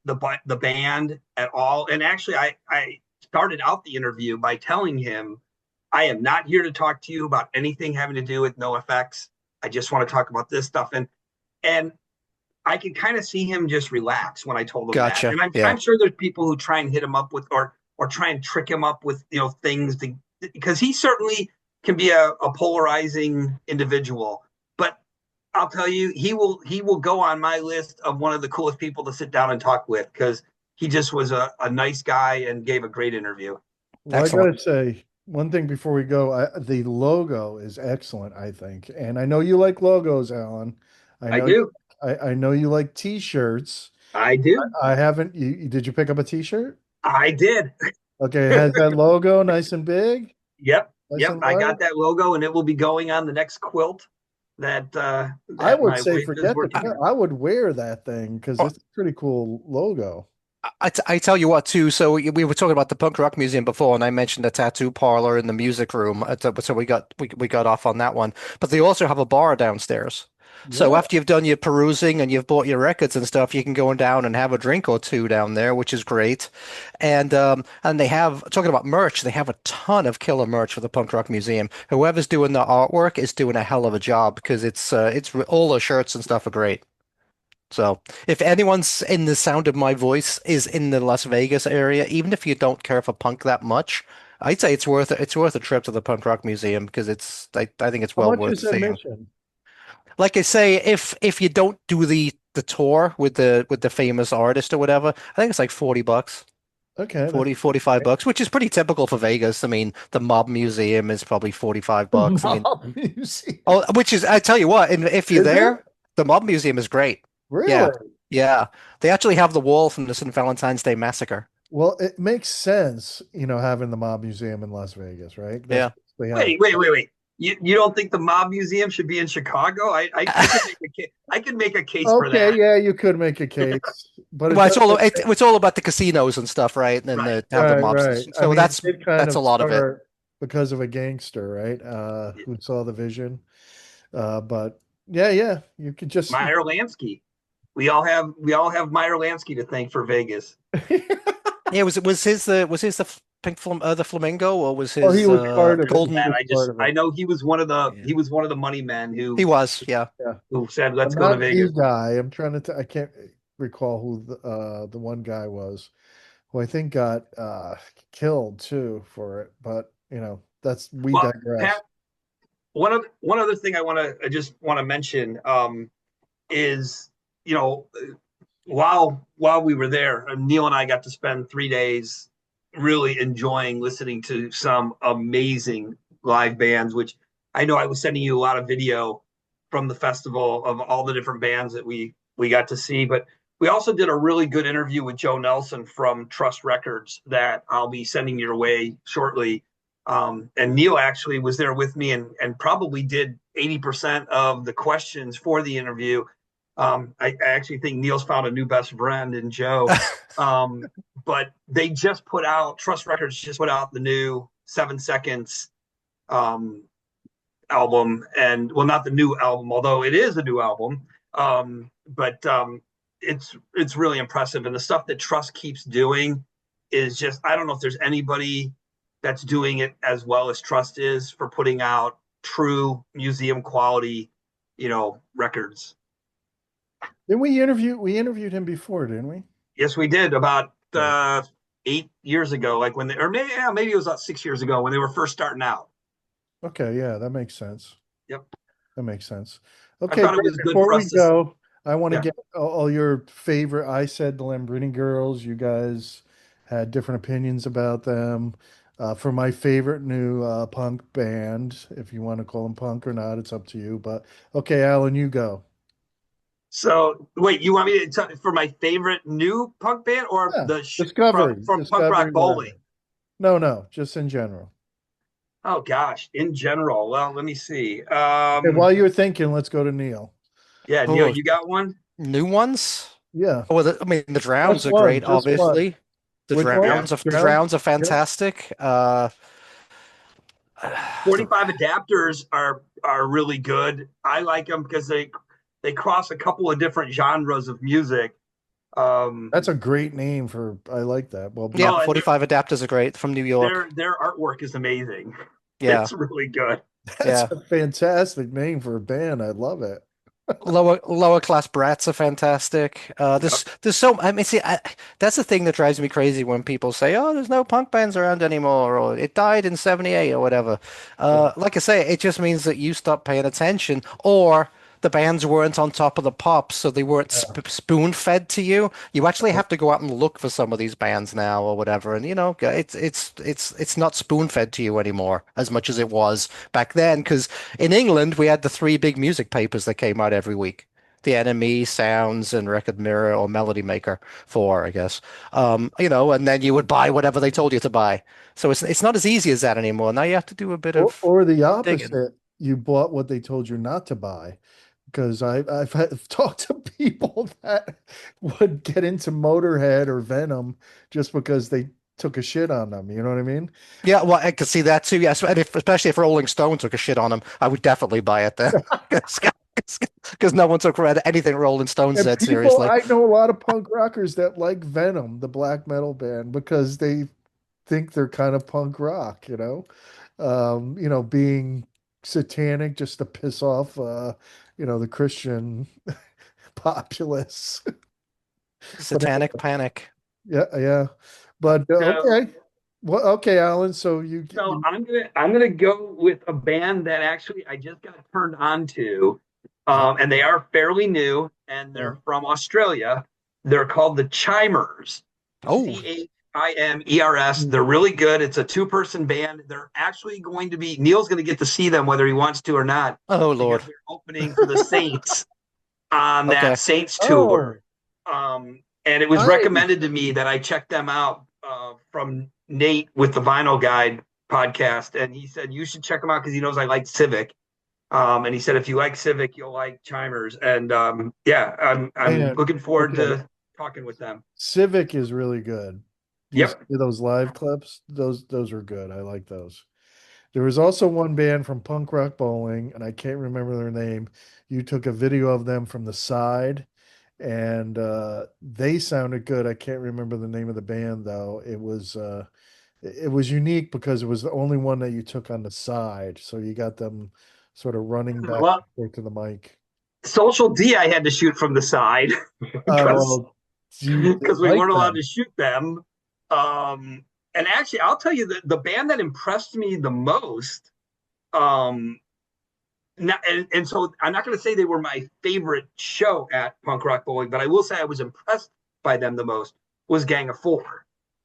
D: the band at all. And actually, I started out the interview by telling him, I am not here to talk to you about anything having to do with NOFX. I just want to talk about this stuff. And I could kind of see him just relax when I told him
C: Gotcha.
D: that. And
C: Yeah.
D: I'm sure there's people who try and hit him up with or try and trick him up with things because he certainly can be a polarizing individual. But I'll tell you, he will go on my list of one of the coolest people to sit down and talk with because he just was a nice guy and gave a great interview.
B: Well,
C: Excellent.
B: I gotta say one thing before we go. The logo is excellent, I think, and I know you like logos, Alan.
D: I do.
B: I know you like T-shirts.
D: I do.
B: I haven't. Did you pick up a T-shirt?
D: I did.
B: Okay, it has that logo nice and big.
D: Yep.
B: Nice
D: Yep.
B: and
D: I
B: large?
D: got that logo and it will be going on the next quilt that
B: I would
D: my
B: say
D: wife is
B: forget
D: working
B: the.
D: on.
B: I would wear that thing because it's a pretty cool logo.
C: I tell you what too. So we were talking about the punk rock museum before, and I mentioned the tattoo parlor and the music room. So we got off on that one. But they also have a bar downstairs. So
B: Yeah.
C: after you've done your perusing and you've bought your records and stuff, you can go down and have a drink or two down there, which is great. And they have, talking about merch, they have a ton of killer merch for the punk rock museum. Whoever's doing the artwork is doing a hell of a job because it's all the shirts and stuff are great. So if anyone's in the sound of my voice is in the Las Vegas area, even if you don't care for punk that much, I'd say it's worth a trip to the Punk Rock Museum because I think it's
B: How
C: well
B: much
C: worth
B: is
C: seeing.
B: admission?
C: Like I say, if you don't do the tour with the famous artist or whatever, I think it's like $40.
B: Okay,
C: 45 bucks, which is pretty typical for Vegas. I mean, the Mob Museum is probably 45 bucks. I mean,
B: Mob Museum.
C: oh, which is, I tell you what, and if you're
B: Is it?
C: there, the Mob Museum is great.
B: Really?
C: Yeah. Yeah. They actually have the wall from the St. Valentine's Day Massacre.
B: Well, it makes sense, having the Mob Museum in Las Vegas, right?
C: Yeah.
D: Wait. You don't think the Mob Museum should be in Chicago? I could make a case for that.
B: Okay, yeah, you could make a case, but
C: Well, it's all about the casinos and stuff, right? And
D: Right.
C: the how the mobs.
B: right.
C: So
B: I mean,
C: that's
B: it did kind
C: a lot of it.
B: start because of a gangster, right? Who saw the vision. But yeah, you could just
D: Meyer Lansky. We all have Meyer Lansky to thank for Vegas.
C: Yeah, was his the pink the flamingo or was his
B: he was part of it.
C: golden?
D: And
B: part of it.
D: I know he was one of the
C: Yeah.
D: he was one of the money men who
C: He was, yeah.
D: who said let's
B: I'm
D: go to
B: not
D: Vegas.
B: the guy. I'm trying to. I can't recall who the one guy was, who I think got killed too for it. But that's we
D: Well,
B: digress.
D: Pat, one other thing I just want to mention is while we were there, Neil and I got to spend 3 days really enjoying listening to some amazing live bands, which I know I was sending you a lot of video from the festival of all the different bands that we got to see. But we also did a really good interview with Joe Nelson from Trust Records that I'll be sending your way shortly. And Neil actually was there with me and probably did 80% of the questions for the interview. I actually think Neil's found a new best friend in Joe. But they just Trust Records just put out the new 7 Seconds album. And well, not the new album, although it is a new album. But it's really impressive. And the stuff that Trust keeps doing is just, I don't know if there's anybody that's doing it as well as Trust is for putting out true museum quality, records.
B: Then we interviewed him before, didn't we?
D: Yes, we did about 8 years ago, like when maybe it was about 6 years ago when they were first starting out.
B: Okay, yeah, that makes sense.
D: Yep.
B: That makes sense. Okay,
D: thought it was good
B: before
D: for
B: we
D: us to-
B: go, I want to
D: Yeah.
B: get all your favorite. I said the Lambrini Girls. You guys had different opinions about them. For my favorite new punk band, if you want to call them punk or not, it's up to you. But okay, Alan, you go.
D: So wait, you want me to tell for my favorite new punk band or
B: Yeah,
D: from
B: Discovery,
D: Punk Rock
B: Discovery,
D: Bowling?
B: whatever. No, just in general.
D: Oh gosh, in general. Well, let me see.
B: Okay, while you're thinking, let's go to Neil.
D: Yeah, Neil,
C: Oh,
D: you got one?
C: new ones?
B: Yeah,
C: Well, I mean, the Drowns
B: just
C: are
B: one,
C: great,
B: just one.
C: obviously.
B: Which one?
D: Yeah.
C: The
B: Drown?
C: Drowns are
B: Yeah.
C: fantastic.
D: 45 adapters are really good. I like them because they cross a couple of different genres of music.
B: That's a great name for. I like that. Well,
C: Yeah,
D: Oh, and
C: 45 adapters are great from New York.
D: their artwork is amazing.
C: Yeah,
D: It's really good.
B: that's
C: yeah.
B: a fantastic name for a band. I love it.
C: Lower class brats are fantastic. There's so I mean, see, that's the thing that drives me crazy when people say, "Oh, there's no punk bands around anymore," or "It died in '78" or whatever.
B: Yeah.
C: Like I say, it just means that you stopped paying attention, or the bands weren't on top of the pops, so they weren't spoon fed to you. You actually have to go out and look for some of these bands now, or whatever, and it's not spoon fed to you anymore as much as it was back then, because in England, we had the three big music papers that came out every week. The Enemy, Sounds, and Record Mirror or Melody Maker, four, I guess. And then you would buy whatever they told you to buy. So it's not as easy as that anymore. Now you have to do a bit of
B: Or the
C: digging.
B: opposite. You bought what they told you not to buy. Because I've talked to people that would get into Motorhead or Venom just because they took a shit on them. You know what I mean?
C: Yeah, well, I could see that too. Yes, and especially if Rolling Stone took a shit on him, I would definitely buy it then. Because no one took anything Rolling Stone
B: And
C: said
B: people,
C: seriously.
B: I know a lot of punk rockers that like Venom, the black metal band, because they think they're kind of punk rock, being satanic just to piss off, the Christian populace. But
C: Satanic Panic.
B: yeah, yeah. But
D: So,
B: okay. Well, okay, Alan. So
D: so I'm gonna go with a band that actually I just got turned on to, and they are fairly new, and
B: yeah.
D: they're from Australia. They're called the Chimers.
C: Oh,
D: Chimers. They're really good. It's a two-person band. They're actually going to be Neil's going to get to see them whether he wants to or not
C: oh
D: because
C: Lord.
D: they're opening for the Saints on
C: Okay.
D: that Saints
B: Oh,
D: tour. And it was
B: nice.
D: recommended to me that I check them out from Nate with the Vinyl Guide podcast, and he said you should check them out because he knows I like Civic. And he said if you like Civic, you'll like Chimers. And I'm
B: Man,
D: looking forward
B: okay.
D: to talking with them.
B: Civic is really good. You
D: Yep.
B: see those live clips? Those are good. I like those. There was also one band from Punk Rock Bowling, and I can't remember their name. You took a video of them from the side, and they sounded good. I can't remember the name of the band though. It was unique because it was the only one that you took on the side, so you got them sort of running back
D: Well,
B: to the mic.
D: Social D I had to shoot from the side because
B: Well, you
D: because we
B: like
D: weren't allowed
B: them.
D: to shoot them. And actually, I'll tell you the band that impressed me the most. And so I'm not going to say they were my favorite show at Punk Rock Bowling, but I will say I was impressed by them the most was Gang of Four
B: Oh,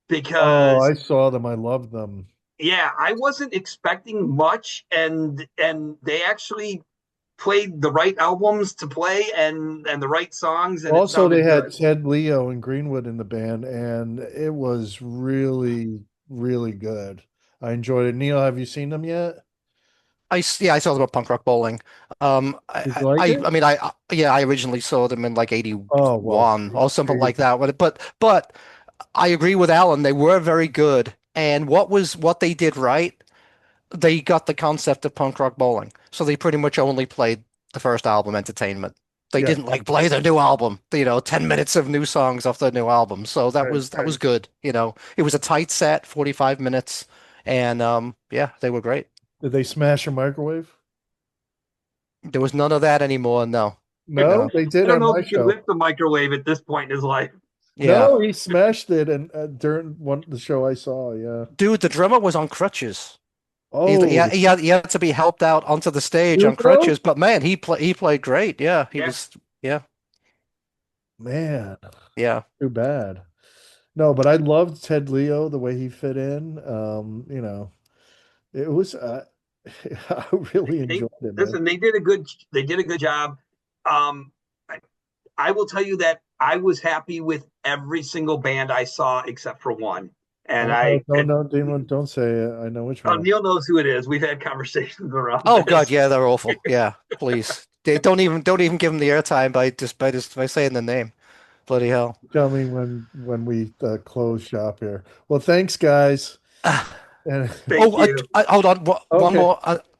D: because
B: I saw them. I loved them.
D: yeah, I wasn't expecting much, and they actually played the right albums to play and the right songs, and it
B: Also, they
D: sounded
B: had
D: good.
B: Ted Leo and Greenwood in the band, and it was really, really good. I enjoyed it. Neil, have you seen them yet?
C: Yeah, I saw them at Punk Rock Bowling.
B: Did you like it?
C: I mean, I originally saw them in like
B: Oh, well,
C: 81 or something
B: there you
C: like that. But I agree with Alan. They were very good. And what they did right, they got the concept of punk rock bowling. So they pretty much only played the first album, Entertainment. They
B: Yeah,
C: didn't like play their new album, 10 minutes of new songs off their new album. So
B: right,
C: that was good. It was a tight set, 45 minutes, and yeah, they were great.
B: Did they smash a microwave?
C: There was none of that anymore. No,
B: No,
C: no.
B: they
D: I
B: did
D: don't
B: on
D: know
B: my
D: if he could
B: show.
D: lift the microwave at this point in his life.
C: Yeah.
B: No, he smashed it, and during the show I saw, yeah.
C: Dude, the drummer was on crutches.
B: Oh,
C: He had to be helped out onto the stage
B: you
C: on
B: though?
C: crutches, but man, he played great. Yeah, he
D: Yeah.
C: was yeah.
B: man,
C: Yeah.
B: too bad. No, but I loved Ted Leo, the way he fit in. It was I really
D: They
B: enjoyed it, man.
D: listen. They did a good job. Um, I, I will tell you that I was happy with every single band I saw except for one. And
B: Don't say it. I know which one.
D: Neil knows who it is. We've had conversations around.
C: Oh
D: this.
C: God, yeah, they're awful. Yeah, please. They don't even give them the airtime by saying the name. Bloody hell.
B: Tell me when we close shop here. Well, thanks, guys. And
D: Thank you.
C: Hold on. One
B: Okay.
C: more.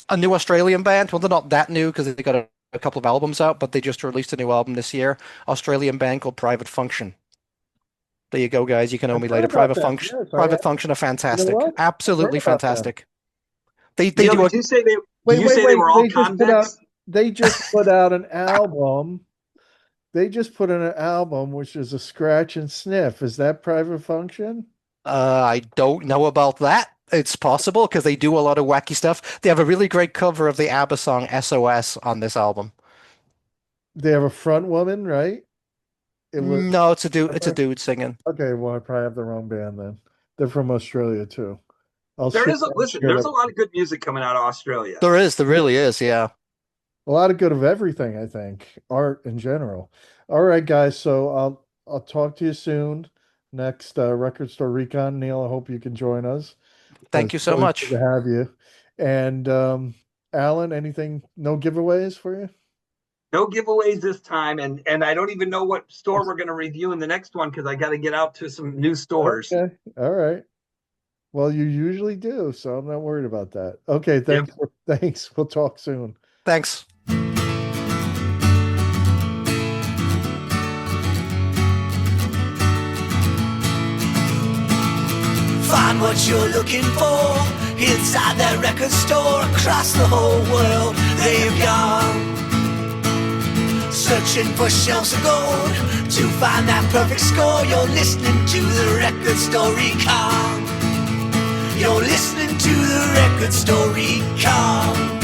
C: A new Australian band. Well, they're not that new because they got a couple of albums out, but they just released a new album this year. Australian band called Private Function. There you go, guys. You can owe me
B: heard
C: later.
B: about
C: Private
B: that.
C: Function.
B: Yes,
C: Private Function are fantastic.
B: what?
C: Absolutely
B: Heard about that.
C: fantastic. They
D: Neil,
C: do a
D: did you say they?
B: Wait,
D: did you
B: wait,
D: say
B: wait.
D: they were all
B: They just put out.
D: convicts?
B: They just put out an album. They just put in an album, which is a scratch and sniff. Is that Private Function?
C: I don't know about that. It's possible because they do a lot of wacky stuff. They have a really great cover of the ABBA song SOS on this album.
B: They have a front woman, right? It was
C: No, it's a dude singing.
B: okay. Well, I probably have the wrong band then. They're from Australia too.
D: There's a lot of good music coming out of Australia.
C: There really is, yeah.
B: a lot of good of everything, I think, art in general. All right, guys. So I'll talk to you soon. Next Record Store Recon. Neil, I hope you can join us.
C: Thank you
B: It's
C: so
B: always
C: much.
B: good to have you. And Alan, anything? No giveaways for you?
D: No giveaways this time, and I don't even know what store we're going to review in the next one because I got to get out to some new stores.
B: Okay. All right. Well, you usually do, so I'm not worried about that. Okay. Thanks. Thanks. We'll talk soon.
C: Thanks.
A: Find what you're looking for inside that record store. Across the whole world they've gone, searching for shelves of gold to find that perfect score. You're listening to the Record Store Recon. You're listening to the Record Store Recon.